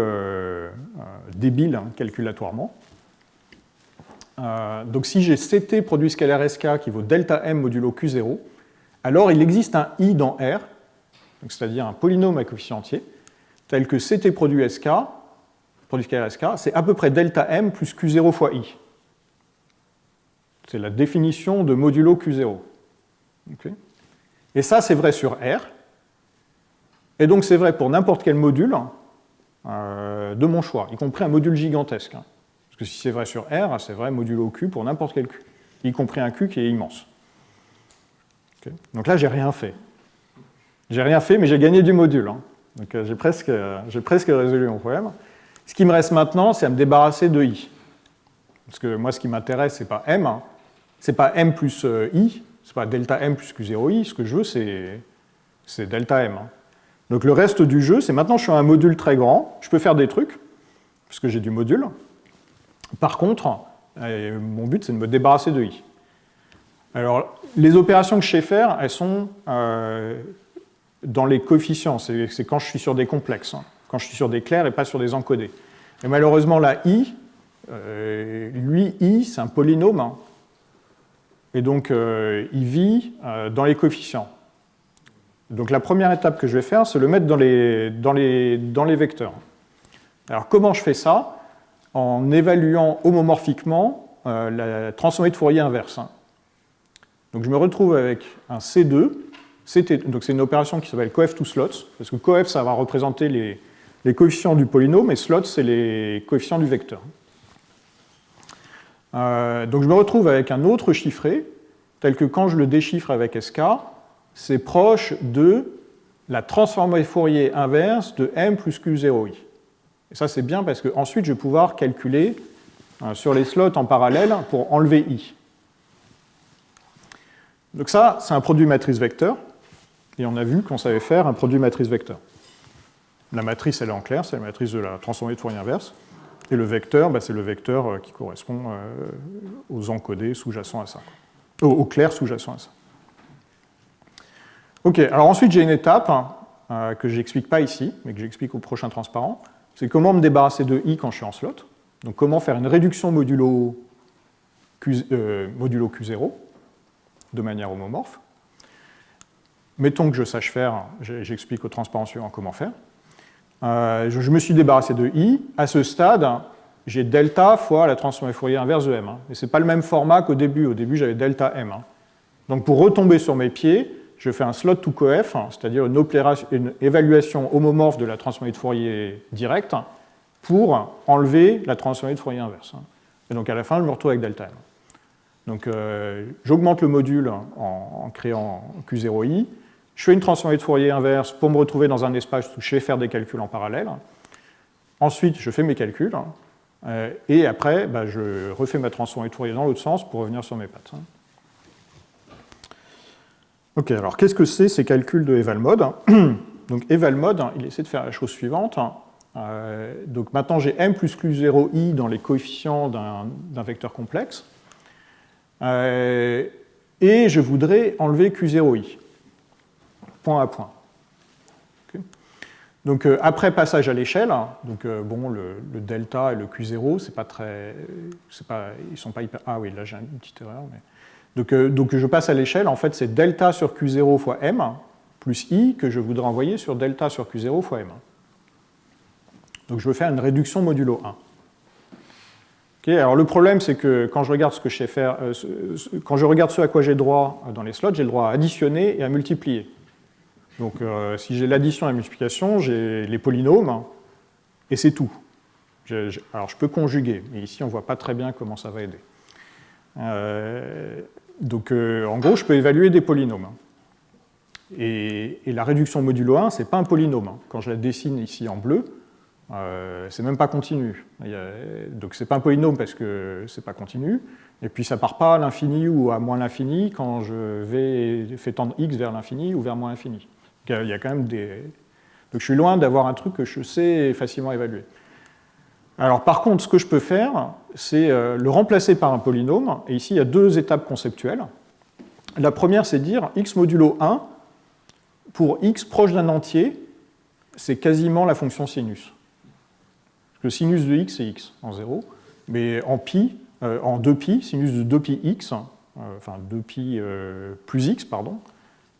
débile calculatoirement. Donc si j'ai CT produit scalaire SK qui vaut delta M modulo Q0, alors il existe un I dans R, c'est-à-dire un polynôme à coefficient entier, tel que CT produit SK, produit scalaire SK, c'est à peu près delta M plus Q0 fois I. C'est la définition de modulo Q0. Okay. Et ça, c'est vrai sur R. Et donc c'est vrai pour n'importe quel module de mon choix, y compris un module gigantesque. Parce que si c'est vrai sur R, c'est vrai modulo Q pour n'importe quel Q, y compris un Q qui est immense. Okay. Donc là, j'ai rien fait. J'ai rien fait, mais j'ai gagné du module. Donc j'ai presque résolu mon problème. Ce qui me reste maintenant, c'est à me débarrasser de I. Parce que moi, ce qui m'intéresse, c'est pas M, c'est pas M plus I, c'est pas delta M plus Q0I. Ce que je veux, c'est delta M. Donc le reste du jeu, c'est maintenant je suis un module très grand, je peux faire des trucs, puisque j'ai du module. Par contre, mon but, c'est de me débarrasser de I. Alors, les opérations que je sais faire, elles sont dans les coefficients, c'est quand je suis sur des complexes, quand je suis sur des clairs et pas sur des encodés. Et malheureusement, la I, I, c'est un polynôme, et donc il vit dans les coefficients. Donc la première étape que je vais faire, c'est le mettre dans les vecteurs. Alors comment je fais ça? En évaluant homomorphiquement la transformée de Fourier inverse. Donc je me retrouve avec un C2, donc c'est une opération qui s'appelle coef to slots, parce que coef, ça va représenter les coefficients du polynôme, et slots, c'est les coefficients du vecteur. Donc je me retrouve avec un autre chiffré, tel que quand je le déchiffre avec SK, c'est proche de la transformée Fourier inverse de M plus Q0i. Et ça, c'est bien parce qu'ensuite, je vais pouvoir calculer sur les slots en parallèle pour enlever I. Donc ça, c'est un produit matrice vecteur. Et on a vu qu'on savait faire un produit matrice vecteur. La matrice, elle est en clair, c'est la matrice de la transformée de Fourier inverse. Et le vecteur, c'est le vecteur qui correspond aux encodés sous-jacents à ça. Aux clairs sous-jacents à ça. Ok, alors ensuite j'ai une étape que je n'explique pas ici, mais que j'explique au prochain transparent. C'est comment me débarrasser de I quand je suis en slot. Donc comment faire une réduction modulo Q0 de manière homomorphe. Mettons que je sache faire, j'explique au transparent suivant comment faire. Je me suis débarrassé de I. À ce stade, j'ai delta fois la transformée Fourier inverse de M. Et ce n'est pas le même format qu'au début. Au début, j'avais delta M. Donc pour retomber sur mes pieds, je fais un slot to coef, c'est-à-dire une évaluation homomorphe de la transformée de Fourier directe, pour enlever la transformée de Fourier inverse. Et donc à la fin, je me retrouve avec delta m. Donc j'augmente le module en créant Q0i, je fais une transformée de Fourier inverse pour me retrouver dans un espace où je vais faire des calculs en parallèle. Ensuite, je fais mes calculs, et après, je refais ma transformée de Fourier dans l'autre sens pour revenir sur mes pattes. Ok, alors qu'est-ce que c'est ces calculs de Eval-Mode? Donc Eval-Mode, il essaie de faire la chose suivante. Donc maintenant, j'ai m plus Q0i dans les coefficients d'un vecteur complexe. Et je voudrais enlever Q0i, point à point. Okay. Donc après passage à l'échelle, donc bon, le delta et le Q0, c'est pas très, ils sont pas hyper. Ah oui, là j'ai une petite erreur. Mais... Donc je passe à l'échelle. En fait, c'est delta sur Q0 fois m plus i que je voudrais envoyer sur delta sur Q0 fois m. Donc je veux faire une réduction modulo 1. Okay, alors le problème, c'est que quand je regarde ce que je sais faire, quand je regarde ce à quoi j'ai droit dans les slots, j'ai le droit à additionner et à multiplier. Donc si j'ai l'addition et la multiplication, j'ai les polynômes, et c'est tout. Alors je peux conjuguer, mais ici on ne voit pas très bien comment ça va aider. Donc en gros, je peux évaluer des polynômes. Et la réduction modulo 1, ce n'est pas un polynôme. Quand je la dessine ici en bleu, c'est même pas continu. Donc c'est pas un polynôme parce que c'est pas continu. Et puis ça part pas à l'infini ou à moins l'infini quand je fais tendre x vers l'infini ou vers moins l'infini. Il y a quand même des... Donc je suis loin d'avoir un truc que je sais facilement évaluer. Alors par contre, ce que je peux faire, c'est le remplacer par un polynôme. Et ici, il y a deux étapes conceptuelles. La première, c'est dire x modulo 1, pour x proche d'un entier, c'est quasiment la fonction sinus. Le sinus de x, c'est x en 0, mais en pi, en 2pi, sinus de 2πx, enfin 2pi plus x, pardon,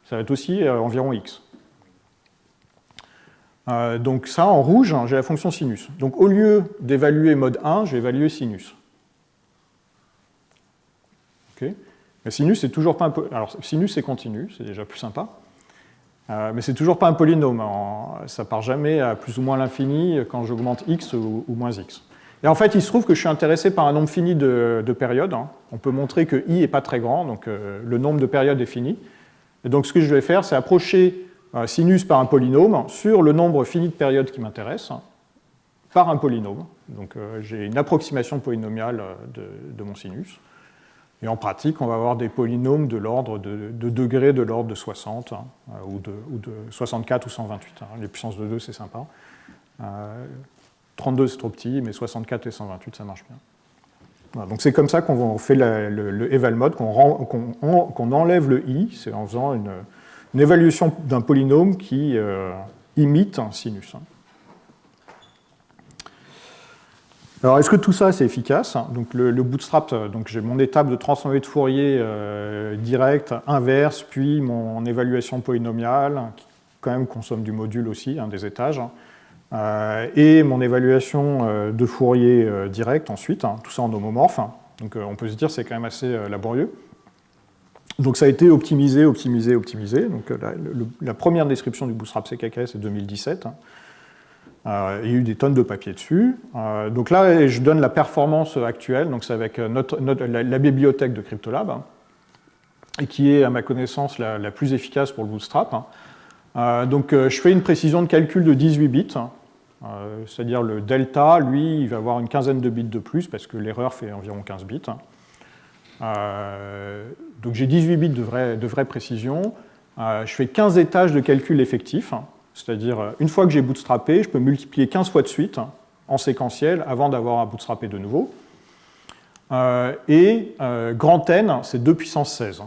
ça va être aussi environ x. Donc ça, en rouge, j'ai la fonction sinus. Donc au lieu d'évaluer mode 1, je vais évaluer sinus. Okay. Mais sinus, c'est toujours pas un... Alors sinus, c'est continu, c'est déjà plus sympa. Mais c'est toujours pas un polynôme. Ça part jamais à plus ou moins l'infini quand j'augmente x ou moins x. Et en fait, il se trouve que je suis intéressé par un nombre fini de périodes. On peut montrer que i n'est pas très grand, donc le nombre de périodes est fini. Et donc ce que je vais faire, c'est approcher sinus par un polynôme sur le nombre fini de périodes qui m'intéresse par un polynôme. Donc j'ai une approximation polynomiale de mon sinus. Et en pratique, on va avoir des polynômes de l'ordre de degrés de l'ordre de 60, ou de 64 ou 128. Les puissances de 2, c'est sympa. 32, c'est trop petit, mais 64 et 128, ça marche bien. Voilà, donc c'est comme ça qu'on fait le eval-mode, qu'on enlève le i, c'est en faisant une évaluation d'un polynôme qui imite un sinus. Alors, est-ce que tout ça, c'est efficace? Donc, le bootstrap, donc j'ai mon étape de transformée de Fourier direct, inverse, puis mon évaluation polynomiale, qui quand même consomme du module aussi, des étages, et mon évaluation de Fourier direct ensuite, tout ça en homomorphe. Donc, on peut se dire que c'est quand même assez laborieux. Donc, ça a été optimisé. Donc, la première description du bootstrap CKK, c'est 2017. Il y a eu des tonnes de papiers dessus. Donc là, je donne la performance actuelle, donc c'est avec la bibliothèque de Cryptolab, et qui est, à ma connaissance, la plus efficace pour le bootstrap. Donc je fais une précision de calcul de 18 bits, c'est-à-dire le delta, lui, il va avoir une quinzaine de bits de plus, parce que l'erreur fait environ 15 bits. Donc j'ai 18 bits de vraie précision. Je fais 15 étages de calcul effectif. C'est-à-dire, une fois que j'ai bootstrappé, je peux multiplier 15 fois de suite en séquentiel avant d'avoir à bootstrapper de nouveau. Et grand N, c'est 2 puissance 16.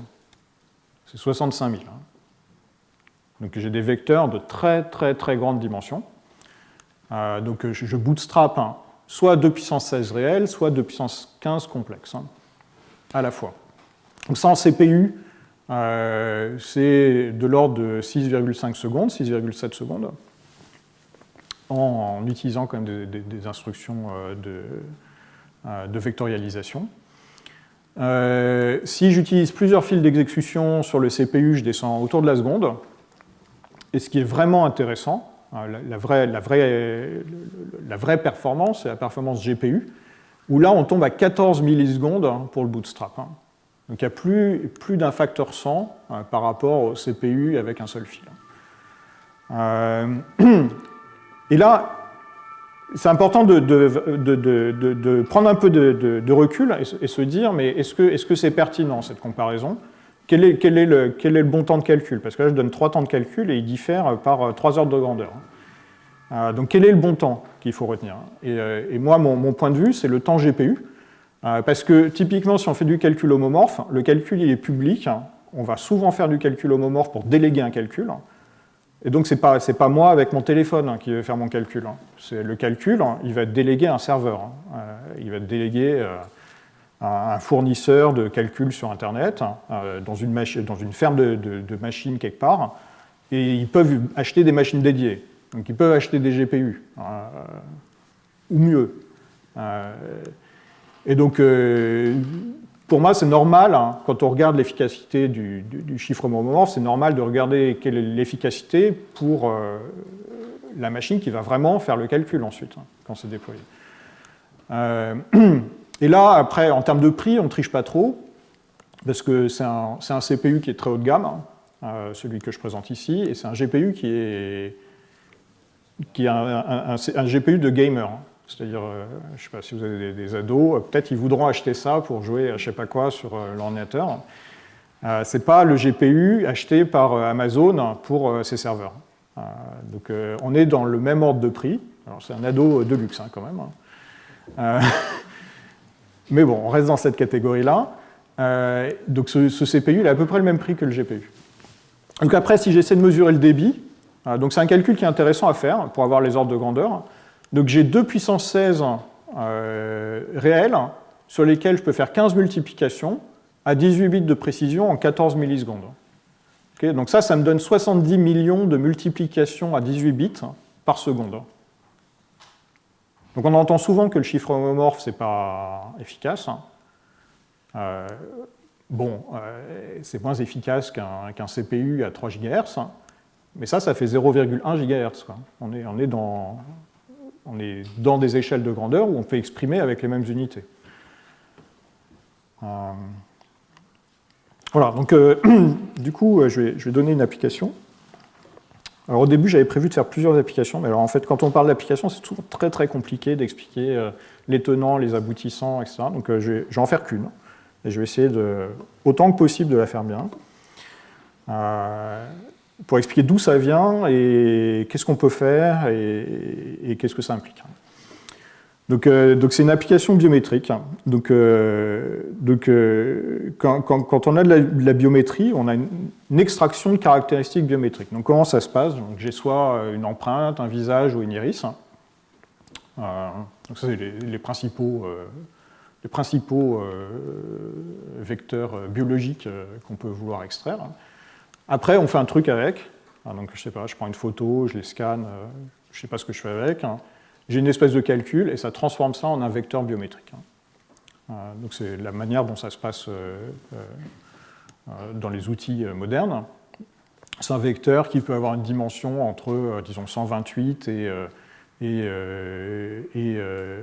C'est 65 000. Donc j'ai des vecteurs de très grande dimension. Donc je bootstrap soit 2 puissance 16 réel, soit 2 puissance 15 complexe, à la fois. Donc ça en CPU, c'est de l'ordre de 6,5 secondes, 6,7 secondes, en utilisant quand même des instructions de vectorialisation. Si j'utilise plusieurs fils d'exécution sur le CPU, je descends autour de la seconde. Et ce qui est vraiment intéressant, la vraie performance, c'est la performance GPU, où là, on tombe à 14 millisecondes pour le bootstrap. Donc, il y a plus d'un facteur 100 par rapport au CPU avec un seul fil. Et là, c'est important de prendre un peu de recul et se dire, mais est-ce que c'est pertinent, cette comparaison ? Quel est le bon temps de calcul? Parce que là, je donne 3 temps de calcul et ils diffèrent par 3 ordres de grandeur. Donc, quel est le bon temps qu'il faut retenir? Et moi, mon point de vue, c'est le temps GPU. Parce que, typiquement, si on fait du calcul homomorphe, le calcul, il est public. On va souvent faire du calcul homomorphe pour déléguer un calcul. Et donc, ce n'est pas moi avec mon téléphone qui vais faire mon calcul. C'est le calcul, il va être délégué à un serveur. Il va être délégué à un fournisseur de calcul sur Internet, dans une ferme de machines quelque part. Et ils peuvent acheter des machines dédiées. Donc, ils peuvent acheter des GPU, ou mieux. Et donc, pour moi, c'est normal, quand on regarde l'efficacité du chiffre homomorphe, c'est normal de regarder quelle est l'efficacité pour la machine qui va vraiment faire le calcul ensuite, quand c'est déployé. Et là, après, en termes de prix, on ne triche pas trop, parce que c'est un CPU qui est très haut de gamme, celui que je présente ici, et c'est un GPU qui est un GPU de gamer. C'est-à-dire, je ne sais pas si vous avez des ados, peut-être ils voudront acheter ça pour jouer à je ne sais pas quoi sur l'ordinateur. Ce n'est pas le GPU acheté par Amazon pour ses serveurs. Donc on est dans le même ordre de prix. Alors c'est un ado de luxe quand même. Mais bon, on reste dans cette catégorie-là. Donc ce CPU, il a à peu près le même prix que le GPU. Donc après, si j'essaie de mesurer le débit, donc c'est un calcul qui est intéressant à faire pour avoir les ordres de grandeur. Donc j'ai 2 puissance 16 réels sur lesquels je peux faire 15 multiplications à 18 bits de précision en 14 millisecondes. Okay, donc ça me donne 70 millions de multiplications à 18 bits par seconde. Donc on entend souvent que le chiffre homomorphe, ce n'est pas efficace. C'est moins efficace qu'un CPU à 3 GHz, mais ça fait 0,1 GHz. On est dans des échelles de grandeur où on peut exprimer avec les mêmes unités. Voilà, donc du coup, je vais donner une application. Alors au début, j'avais prévu de faire plusieurs applications, mais alors en fait, quand on parle d'application, c'est toujours très très compliqué d'expliquer les tenants, les aboutissants, etc. Donc je vais en faire qu'une, et je vais essayer autant que possible de la faire bien. Pour expliquer d'où ça vient et qu'est-ce qu'on peut faire et qu'est-ce que ça implique. Donc c'est une application biométrique. Donc quand on a de la biométrie, on a une extraction de caractéristiques biométriques. Donc comment ça se passe? Donc j'ai soit une empreinte, un visage ou une iris. Donc ça c'est les principaux vecteurs biologiques qu'on peut vouloir extraire. Après, on fait un truc avec. Donc, je sais pas, je prends une photo, je les scanne, je sais pas ce que je fais avec. J'ai une espèce de calcul et ça transforme ça en un vecteur biométrique. Donc, c'est la manière dont ça se passe dans les outils modernes. C'est un vecteur qui peut avoir une dimension entre, disons, 128 et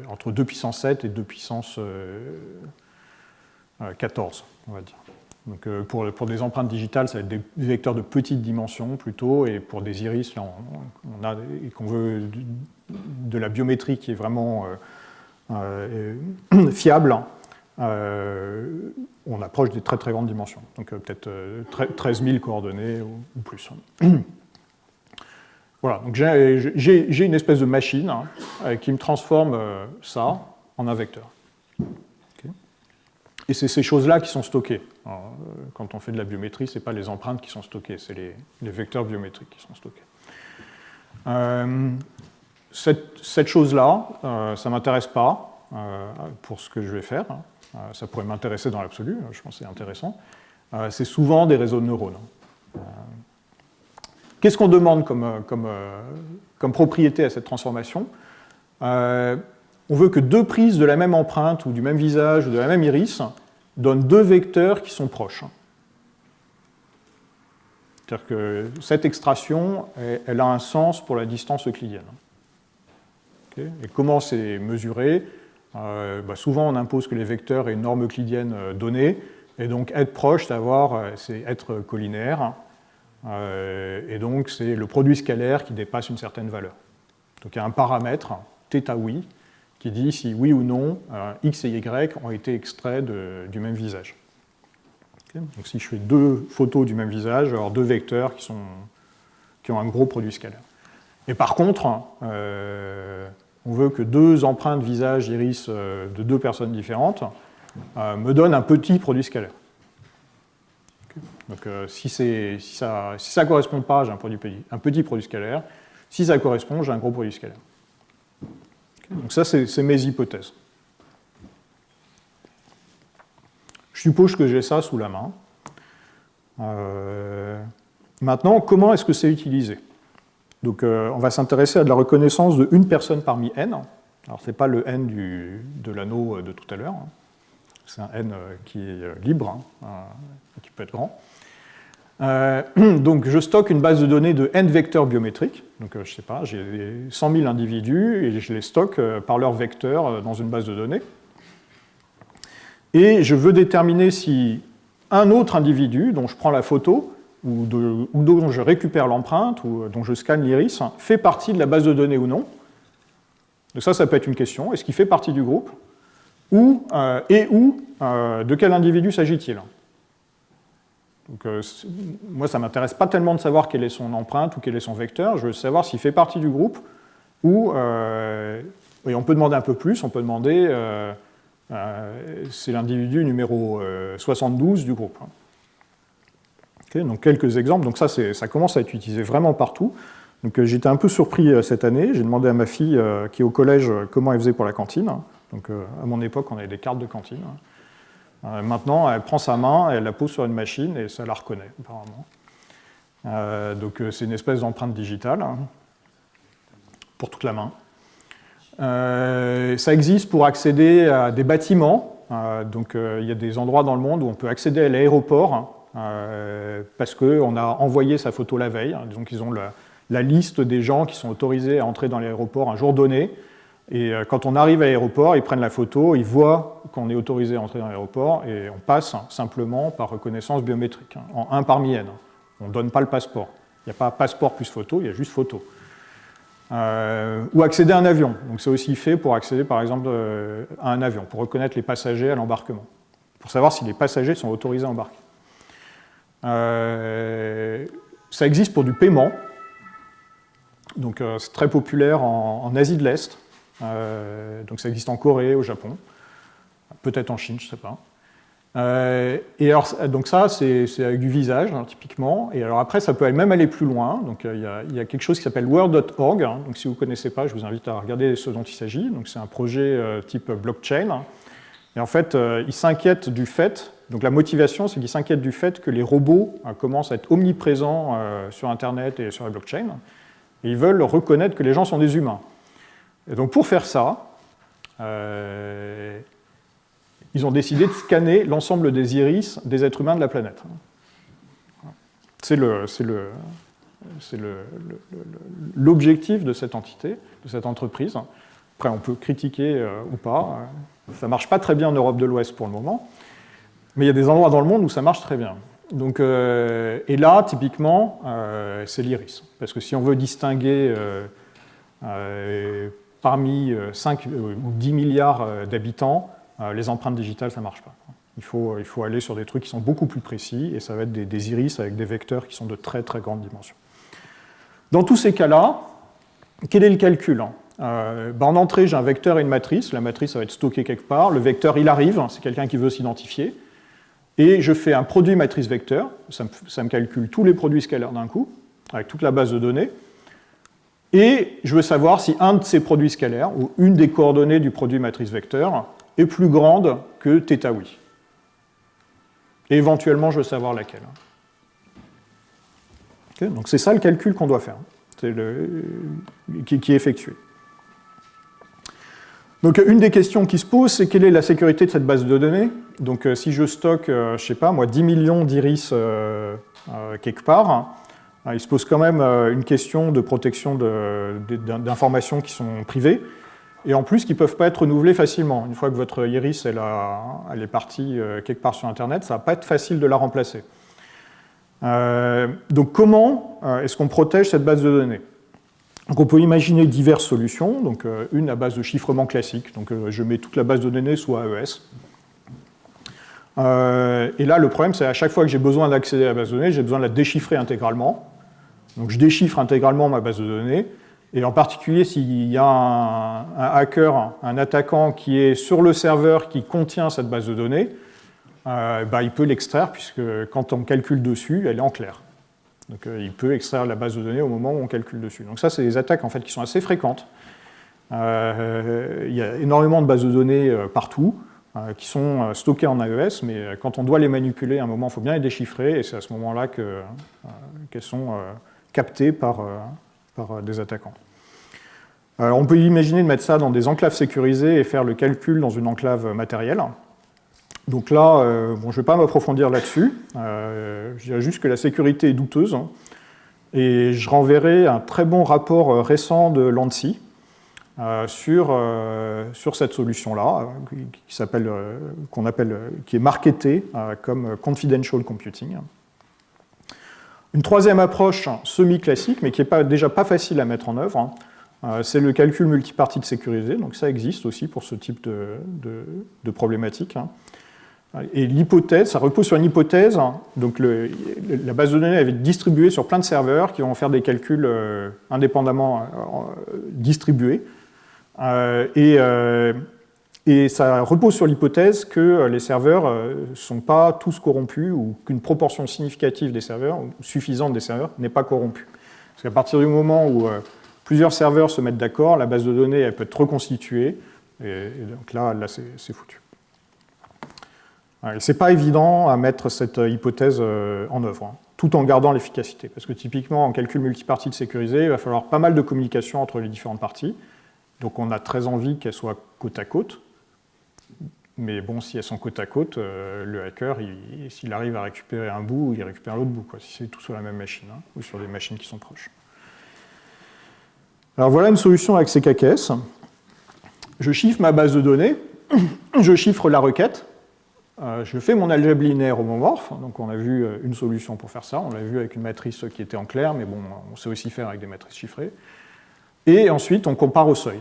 entre 2 puissance 7 et 2 puissance 14, on va dire. Donc, pour des empreintes digitales, ça va être des vecteurs de petite dimension plutôt, et pour des iris, là, qu'on veut de la biométrie qui est vraiment fiable, on approche des très très grandes dimensions, donc peut-être 13 000 coordonnées ou plus. Voilà, donc j'ai une espèce de machine qui me transforme ça en un vecteur. Et c'est ces choses-là qui sont stockées. Alors, quand on fait de la biométrie, ce n'est pas les empreintes qui sont stockées, c'est les vecteurs biométriques qui sont stockés. Cette chose-là, ça ne m'intéresse pas pour ce que je vais faire. Ça pourrait m'intéresser dans l'absolu, je pense que c'est intéressant. C'est souvent des réseaux de neurones. Qu'est-ce qu'on demande comme propriété à cette transformation? On veut que 2 prises de la même empreinte, ou du même visage, ou de la même iris, donnent 2 vecteurs qui sont proches. C'est-à-dire que cette extraction, elle a un sens pour la distance euclidienne. Okay. Et comment c'est mesuré? Souvent, on impose que les vecteurs aient une norme euclidienne donnée, et donc être proche, c'est être collinéaire, et donc c'est le produit scalaire qui dépasse une certaine valeur. Donc il y a un paramètre, θ oui, qui dit si oui ou non, x et y ont été extraits du même visage. Okay. Donc si je fais deux photos du même visage, alors deux vecteurs qui ont un gros produit scalaire. Et par contre, on veut que deux empreintes visage iris de deux personnes différentes me donnent un petit produit scalaire. Okay. Donc si ça ne correspond pas, j'ai un petit produit scalaire. Si ça correspond, j'ai un gros produit scalaire. Okay. Donc ça, c'est mes hypothèses. Je suppose que j'ai ça sous la main. Maintenant, comment est-ce que c'est utilisé? Donc, on va s'intéresser à de la reconnaissance de une personne parmi n. Alors, ce n'est pas le n de l'anneau de tout à l'heure. C'est un n qui est libre, qui peut être grand. Donc, je stocke une base de données de n vecteurs biométriques. Donc, je ne sais pas, j'ai 100 000 individus et je les stocke par leurs vecteurs dans une base de données. Et je veux déterminer si un autre individu dont je prends la photo, ou dont je récupère l'empreinte, ou dont je scanne l'iris, fait partie de la base de données ou non. Donc ça peut être une question. Est-ce qu'il fait partie du groupe? De quel individu s'agit-il? Donc, moi, ça ne m'intéresse pas tellement de savoir quelle est son empreinte ou quel est son vecteur. Je veux savoir s'il fait partie du groupe ou... et on peut demander un peu plus. On peut demander... c'est l'individu numéro 72 du groupe. Okay, donc quelques exemples. Donc ça commence à être utilisé vraiment partout. Donc j'étais un peu surpris cette année. J'ai demandé à ma fille qui est au collège comment elle faisait pour la cantine. Donc à mon époque, on avait des cartes de cantine. Maintenant, elle prend sa main, elle la pose sur une machine et ça la reconnaît apparemment. Donc c'est une espèce d'empreinte digitale pour toute la main. Ça existe pour accéder à des bâtiments. Donc, il y a des endroits dans le monde où on peut accéder à l'aéroport parce qu'on a envoyé sa photo la veille. Donc, ils ont la liste des gens qui sont autorisés à entrer dans l'aéroport un jour donné. Et quand on arrive à l'aéroport, ils prennent la photo, ils voient qu'on est autorisé à entrer dans l'aéroport et on passe simplement par reconnaissance biométrique, en 1 parmi n. On ne donne pas le passeport. Il n'y a pas passeport plus photo, il y a juste photo. Ou accéder à un avion. Donc c'est aussi fait pour accéder par exemple à un avion, pour reconnaître les passagers à l'embarquement, pour savoir si les passagers sont autorisés à embarquer. Ça existe pour du paiement. Donc c'est très populaire en Asie de l'Est. Donc ça existe en Corée, au Japon, peut-être en Chine, je ne sais pas. Et alors, donc ça, c'est avec du visage, typiquement. Et alors après, ça peut même aller plus loin. Donc il y a quelque chose qui s'appelle Word.org. Donc si vous ne connaissez pas, je vous invite à regarder ce dont il s'agit. Donc c'est un projet type blockchain. Et en fait, ils s'inquiètent du fait, donc la motivation, c'est qu'ils s'inquiètent du fait que les robots commencent à être omniprésents sur Internet et sur la blockchain. Et ils veulent reconnaître que les gens sont des humains. Et donc pour faire ça, ils ont décidé de scanner l'ensemble des iris des êtres humains de la planète. C'est l'objectif de cette entité, de cette entreprise. Après, on peut critiquer ou pas. Ça ne marche pas très bien en Europe de l'Ouest pour le moment, mais il y a des endroits dans le monde où ça marche très bien. Donc, et là, typiquement, c'est l'iris. Parce que si on veut distinguer parmi 5 ou 10 milliards d'habitants, les empreintes digitales, ça ne marche pas. Il faut aller sur des trucs qui sont beaucoup plus précis, et ça va être des iris avec des vecteurs qui sont de très très grandes dimensions. Dans tous ces cas-là, quel est le calcul? En entrée, j'ai un vecteur et une matrice. La matrice, ça va être stocké quelque part. Le vecteur, il arrive, c'est quelqu'un qui veut s'identifier. Et je fais un produit matrice-vecteur. Ça me calcule tous les produits scalaires d'un coup, avec toute la base de données. Et je veux savoir si un de ces produits scalaires, ou une des coordonnées du produit matrice-vecteur, est plus grande que θ oui. Et éventuellement, je veux savoir laquelle. Okay, donc c'est ça le calcul qu'on doit faire, qui est effectué. Donc une des questions qui se posent, c'est quelle est la sécurité de cette base de données. Donc si je stocke, je ne sais pas, moi, 10 millions d'iris quelque part, il se pose quand même une question de protection d'informations qui sont privées, et en plus qui ne peuvent pas être renouvelées facilement. Une fois que votre iris elle est partie quelque part sur Internet, ça ne va pas être facile de la remplacer. Donc comment est-ce qu'on protège cette base de données? Donc on peut imaginer diverses solutions, donc une à base de chiffrement classique, donc je mets toute la base de données sous AES. Et là, le problème, c'est à chaque fois que j'ai besoin d'accéder à la base de données, j'ai besoin de la déchiffrer intégralement. Donc je déchiffre intégralement ma base de données, et en particulier s'il y a un hacker, un attaquant qui est sur le serveur qui contient cette base de données, il peut l'extraire, puisque quand on calcule dessus, elle est en clair. Donc il peut extraire la base de données au moment où on calcule dessus. Donc ça, c'est des attaques en fait, qui sont assez fréquentes. Il y a énormément de bases de données partout, qui sont stockées en AES, mais quand on doit les manipuler, à un moment, il faut bien les déchiffrer, et c'est à ce moment-là qu'elles sont captées par des attaquants. On peut imaginer de mettre ça dans des enclaves sécurisées et faire le calcul dans une enclave matérielle. Donc là, je ne vais pas m'approfondir là-dessus, je dirais juste que la sécurité est douteuse, et je renverrai un très bon rapport récent de l'ANSSI sur cette solution-là, qui est marketée comme confidential computing. Une troisième approche semi-classique, mais qui n'est déjà pas facile à mettre en œuvre, c'est le calcul multipartite sécurisé. Donc ça existe aussi pour ce type de problématique. Et l'hypothèse, ça repose sur une hypothèse. Donc la base de données elle va être distribuée sur plein de serveurs qui vont faire des calculs indépendamment distribués. Et ça repose sur l'hypothèse que les serveurs ne sont pas tous corrompus, ou qu'une proportion significative des serveurs, ou suffisante des serveurs, n'est pas corrompue. Parce qu'à partir du moment où plusieurs serveurs se mettent d'accord, la base de données elle peut être reconstituée, et donc là c'est foutu. Ce n'est pas évident à mettre cette hypothèse en œuvre, tout en gardant l'efficacité. Parce que typiquement, en calcul multipartite sécurisé, il va falloir pas mal de communication entre les différentes parties. Donc on a très envie qu'elles soient côte à côte. Mais bon, si elles sont côte à côte, le hacker, s'il arrive à récupérer un bout, il récupère l'autre bout, si c'est tout sur la même machine, ou sur des machines qui sont proches. Alors voilà une solution avec CKKS. Je chiffre ma base de données, je chiffre la requête, je fais mon algèbre linéaire homomorphe, donc on a vu une solution pour faire ça, on l'a vu avec une matrice qui était en clair, mais bon, on sait aussi faire avec des matrices chiffrées. Et ensuite, on compare au seuil.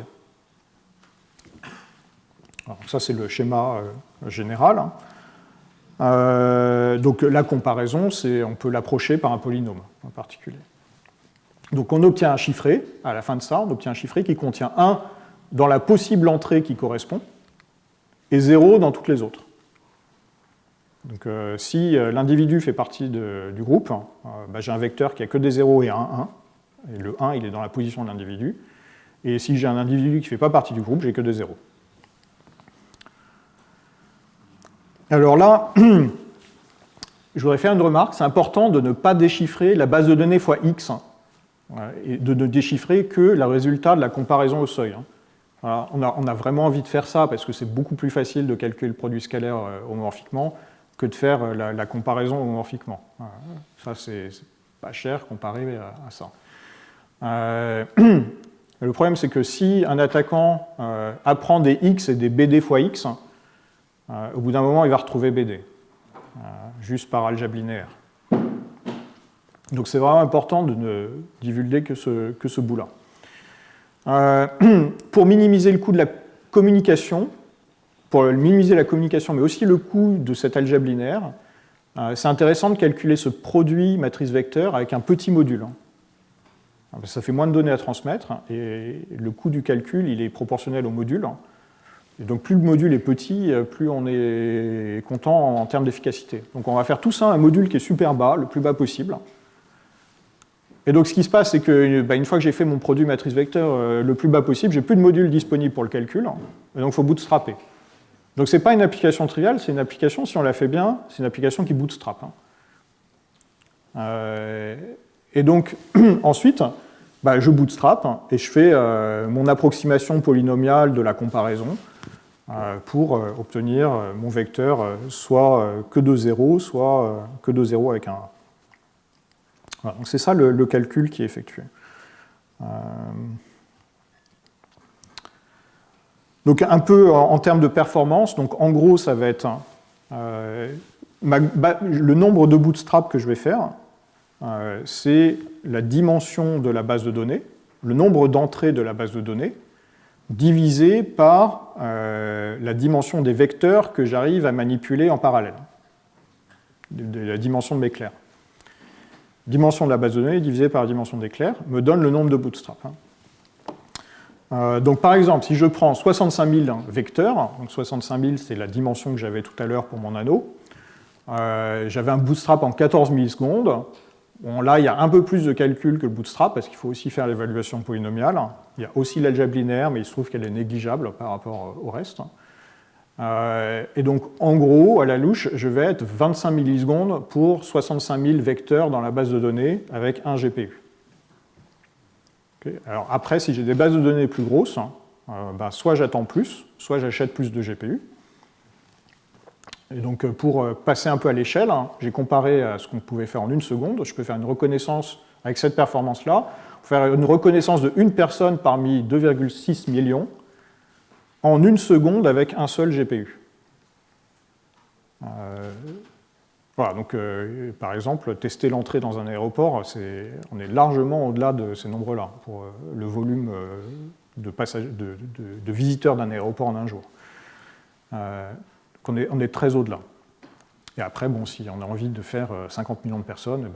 Alors, ça, c'est le schéma général. Donc la comparaison, on peut l'approcher par un polynôme en particulier. Donc on obtient un chiffré, à la fin de ça, on obtient un chiffré qui contient 1 dans la possible entrée qui correspond, et 0 dans toutes les autres. Donc si l'individu fait partie du groupe, j'ai un vecteur qui a que des 0 et un 1, et le 1 il est dans la position de l'individu, et si j'ai un individu qui ne fait pas partie du groupe, j'ai que des 0. Alors là, je voudrais faire une remarque, c'est important de ne pas déchiffrer la base de données fois x, et de ne déchiffrer que le résultat de la comparaison au seuil. Voilà, on a vraiment envie de faire ça parce que c'est beaucoup plus facile de calculer le produit scalaire homomorphiquement que de faire la comparaison homomorphiquement. Ça, c'est pas cher comparé à ça. Le problème, c'est que si un attaquant apprend des x et des BD fois x, au bout d'un moment, il va retrouver BD, juste par algèbre linéaire. Donc c'est vraiment important de ne divulguer que ce bout-là. Pour minimiser le coût de la communication, mais aussi le coût de cette algèbre linéaire, c'est intéressant de calculer ce produit matrice-vecteur avec un petit module. Ça fait moins de données à transmettre, et le coût du calcul il est proportionnel au module. Et donc plus le module est petit, plus on est content en termes d'efficacité. Donc on va faire tout ça un module qui est super bas, le plus bas possible. Et donc ce qui se passe, c'est qu'une fois que j'ai fait mon produit matrice vecteur le plus bas possible, j'ai plus de module disponible pour le calcul, et donc il faut bootstrapper. Donc ce n'est pas une application triviale, c'est une application, si on la fait bien, c'est une application qui bootstrap. Et donc ensuite, je bootstrap et je fais mon approximation polynomiale de la comparaison pour obtenir mon vecteur soit que de 0, soit que de 0 avec un 1. Voilà, donc c'est ça le calcul qui est effectué. Donc un peu en termes de performance, donc en gros ça va être le nombre de bootstraps que je vais faire, c'est la dimension de la base de données, le nombre d'entrées de la base de données, divisé par la dimension des vecteurs que j'arrive à manipuler en parallèle, la dimension de m'éclair. Dimension de la base de données divisée par la dimension d'éclair me donne le nombre de bootstraps. Donc par exemple, si je prends 65 000 vecteurs, donc 65 000 c'est la dimension que j'avais tout à l'heure pour mon anneau, j'avais un bootstrap en 14 millisecondes. Bon, là, il y a un peu plus de calcul que le bootstrap, parce qu'il faut aussi faire l'évaluation polynomiale. Il y a aussi l'algèbre linéaire, mais il se trouve qu'elle est négligeable par rapport au reste. Et donc, en gros, à la louche, je vais être 25 millisecondes pour 65 000 vecteurs dans la base de données avec un GPU. Okay. Alors après, si j'ai des bases de données plus grosses, soit j'attends plus, soit j'achète plus de GPU. Et donc, pour passer un peu à l'échelle, j'ai comparé à ce qu'on pouvait faire en 1 seconde. Je peux faire une reconnaissance avec cette performance-là, faire une reconnaissance de une personne parmi 2,6 millions en 1 seconde avec un seul GPU. Voilà, donc par exemple, tester l'entrée dans un aéroport, on est largement au-delà de ces nombres-là pour le volume de visiteurs d'un aéroport en un jour. On est très au-delà. Et après, bon, si on a envie de faire 50 millions de personnes,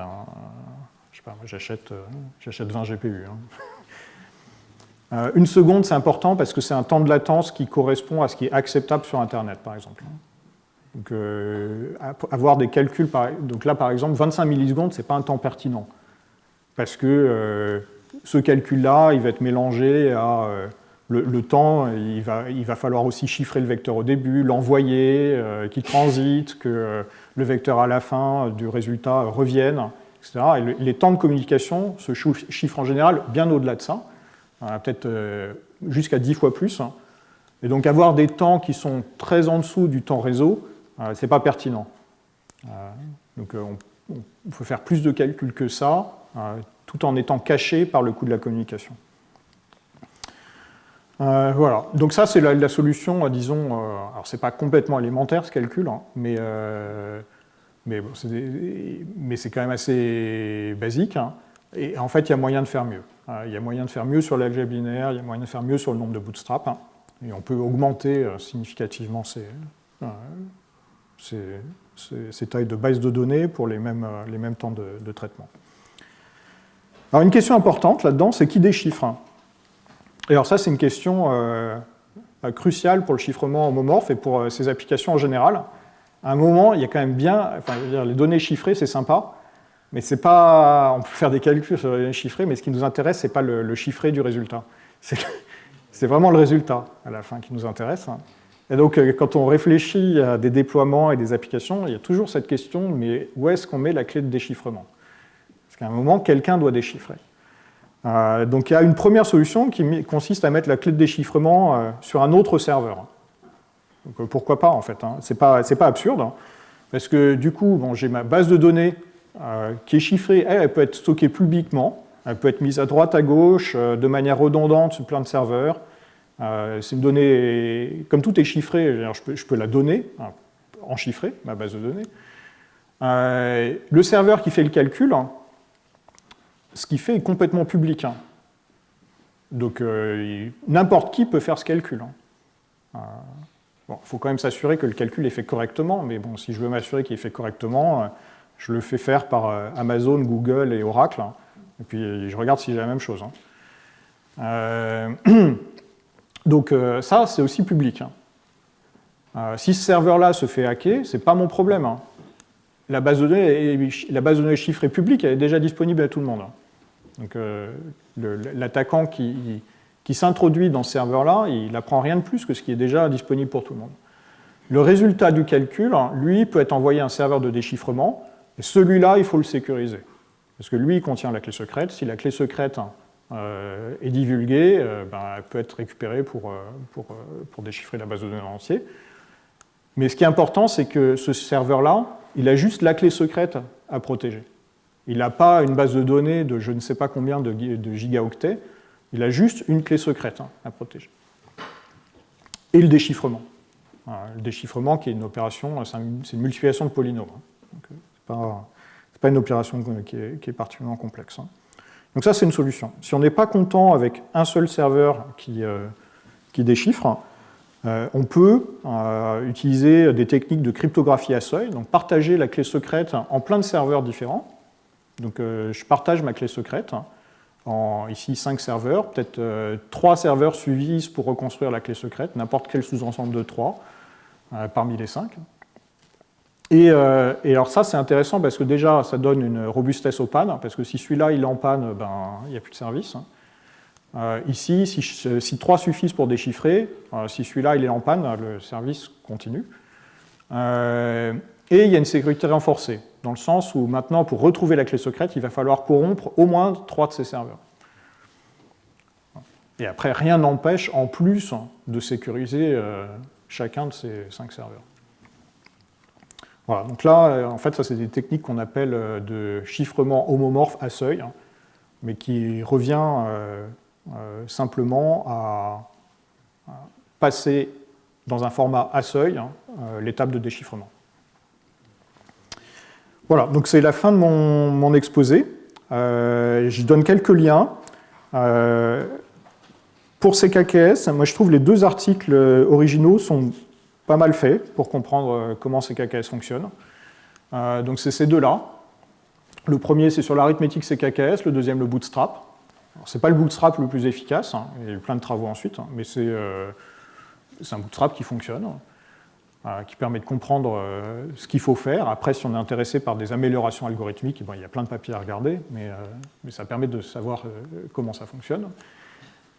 je sais pas, moi j'achète 20 GPU. 1 seconde, c'est important parce que c'est un temps de latence qui correspond à ce qui est acceptable sur Internet, par exemple. Donc, avoir des calculs, donc là, par exemple, 25 millisecondes, ce n'est pas un temps pertinent. Parce que ce calcul-là, il va être mélangé à... Le temps, il va falloir aussi chiffrer le vecteur au début, l'envoyer, qu'il transite, que le vecteur à la fin du résultat revienne, etc. Et les temps de communication se chiffrent en général bien au-delà de ça, peut-être jusqu'à 10 fois plus. Et donc avoir des temps qui sont très en dessous du temps réseau, ce n'est pas pertinent. Donc on peut faire plus de calculs que ça, tout en étant caché par le coût de la communication. Voilà, donc ça c'est la solution, disons, alors c'est pas complètement élémentaire ce calcul, mais c'est quand même assez basique, et en fait il y a moyen de faire mieux. Il y a moyen de faire mieux sur l'algèbre linéaire, il y a moyen de faire mieux sur le nombre de bootstraps, et on peut augmenter significativement ces tailles de bases de données pour les mêmes temps de traitement. Alors une question importante là-dedans, c'est qui déchiffre ? Et alors ça, c'est une question cruciale pour le chiffrement homomorphe et pour ces applications en général. À un moment, il y a quand même bien... Enfin, je veux dire, les données chiffrées, c'est sympa, mais c'est pas... On peut faire des calculs sur les données chiffrées, mais ce qui nous intéresse, c'est pas le chiffré du résultat. C'est vraiment le résultat, à la fin, qui nous intéresse. Et donc, quand on réfléchit à des déploiements et des applications, il y a toujours cette question, mais où est-ce qu'on met la clé de déchiffrement ? Parce qu'à un moment, quelqu'un doit déchiffrer. Donc il y a une première solution qui consiste à mettre la clé de déchiffrement sur un autre serveur. Donc, pourquoi pas en fait, c'est pas absurde, parce que du coup, bon, j'ai ma base de données qui est chiffrée, elle peut être stockée publiquement, elle peut être mise à droite, à gauche, de manière redondante sur plein de serveurs. C'est une donnée, comme tout est chiffré, je peux la donner, en chiffré, ma base de données. Le serveur qui fait le calcul, ce qu'il fait est complètement public. Donc n'importe qui peut faire ce calcul. Bon, il faut quand même s'assurer que le calcul est fait correctement, mais bon, si je veux m'assurer qu'il est fait correctement, je le fais faire par Amazon, Google et Oracle, et puis je regarde si j'ai la même chose. Donc ça, c'est aussi public. Si ce serveur-là se fait hacker, ce n'est pas mon problème. La base de données chiffrée publique, elle est déjà disponible à tout le monde. Donc l'attaquant qui s'introduit dans ce serveur-là, il n'apprend rien de plus que ce qui est déjà disponible pour tout le monde. Le résultat du calcul, lui, peut être envoyé à un serveur de déchiffrement, et celui-là, il faut le sécuriser. Parce que lui, il contient la clé secrète. Si la clé secrète est divulguée, elle peut être récupérée pour déchiffrer la base de données en entier. Mais ce qui est important, c'est que ce serveur-là, il a juste la clé secrète à protéger. Il n'a pas une base de données de je ne sais pas combien de gigaoctets, il a juste une clé secrète à protéger. Et le déchiffrement. Le déchiffrement qui est une opération, c'est une multiplication de polynômes. Ce n'est pas une opération qui est particulièrement complexe. Donc ça, c'est une solution. Si on n'est pas content avec un seul serveur qui déchiffre, on peut utiliser des techniques de cryptographie à seuil, donc partager la clé secrète en plein de serveurs différents. Donc je partage ma clé secrète en ici 5 serveurs, peut-être 3 serveurs suffisent pour reconstruire la clé secrète, n'importe quel sous-ensemble de 3 parmi les 5. Et alors ça, c'est intéressant parce que déjà, ça donne une robustesse aux pannes, parce que si celui-là il est en panne, il n'y a plus de service. Ici, si 3 suffisent pour déchiffrer, si celui-là il est en panne, le service continue. Et il y a une sécurité renforcée, dans le sens où maintenant, pour retrouver la clé secrète, il va falloir corrompre au moins 3 de ces serveurs. Et après, rien n'empêche, en plus, de sécuriser chacun de ces 5 serveurs. Voilà, donc là, en fait, ça, c'est des techniques qu'on appelle de chiffrement homomorphe à seuil, mais qui revient simplement à passer dans un format à seuil l'étape de déchiffrement. Voilà, donc c'est la fin de mon exposé. Je donne quelques liens. Pour CKKS, moi je trouve les 2 articles originaux sont pas mal faits pour comprendre comment CKKS fonctionne. Donc c'est ces 2-là. Le premier, c'est sur l'arithmétique CKKS, le deuxième, le bootstrap. Ce n'est pas le bootstrap le plus efficace, il y a eu plein de travaux ensuite, mais c'est un bootstrap qui fonctionne, qui permet de comprendre ce qu'il faut faire. Après, si on est intéressé par des améliorations algorithmiques, il y a plein de papiers à regarder, mais ça permet de savoir comment ça fonctionne.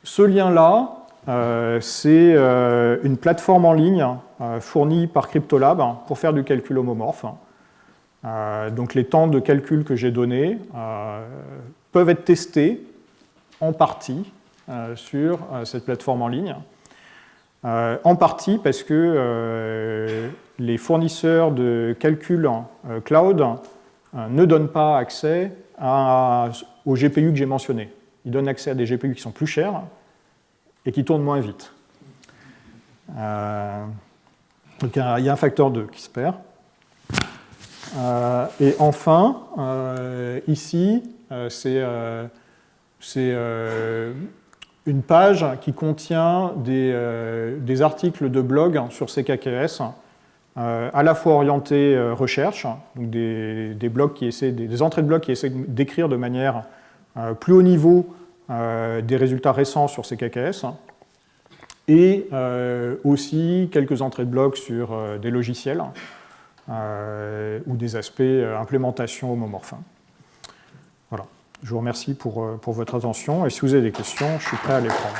Ce lien-là, c'est une plateforme en ligne fournie par Cryptolab pour faire du calcul homomorphe. Donc les temps de calcul que j'ai donnés peuvent être testés en partie sur cette plateforme en ligne. En partie parce que les fournisseurs de calcul cloud ne donnent pas accès aux GPU que j'ai mentionnés. Ils donnent accès à des GPU qui sont plus chers et qui tournent moins vite. Donc il y a un facteur 2 qui se perd. Et enfin, ici, c'est une page qui contient des articles de blog sur CKKS, à la fois orientés recherche, donc des entrées de blog qui essaient d'écrire de manière plus haut niveau des résultats récents sur CKKS, et aussi quelques entrées de blog sur des logiciels ou des aspects implémentation homomorphe. Voilà. Je vous remercie pour votre attention, et si vous avez des questions, je suis prêt à les prendre.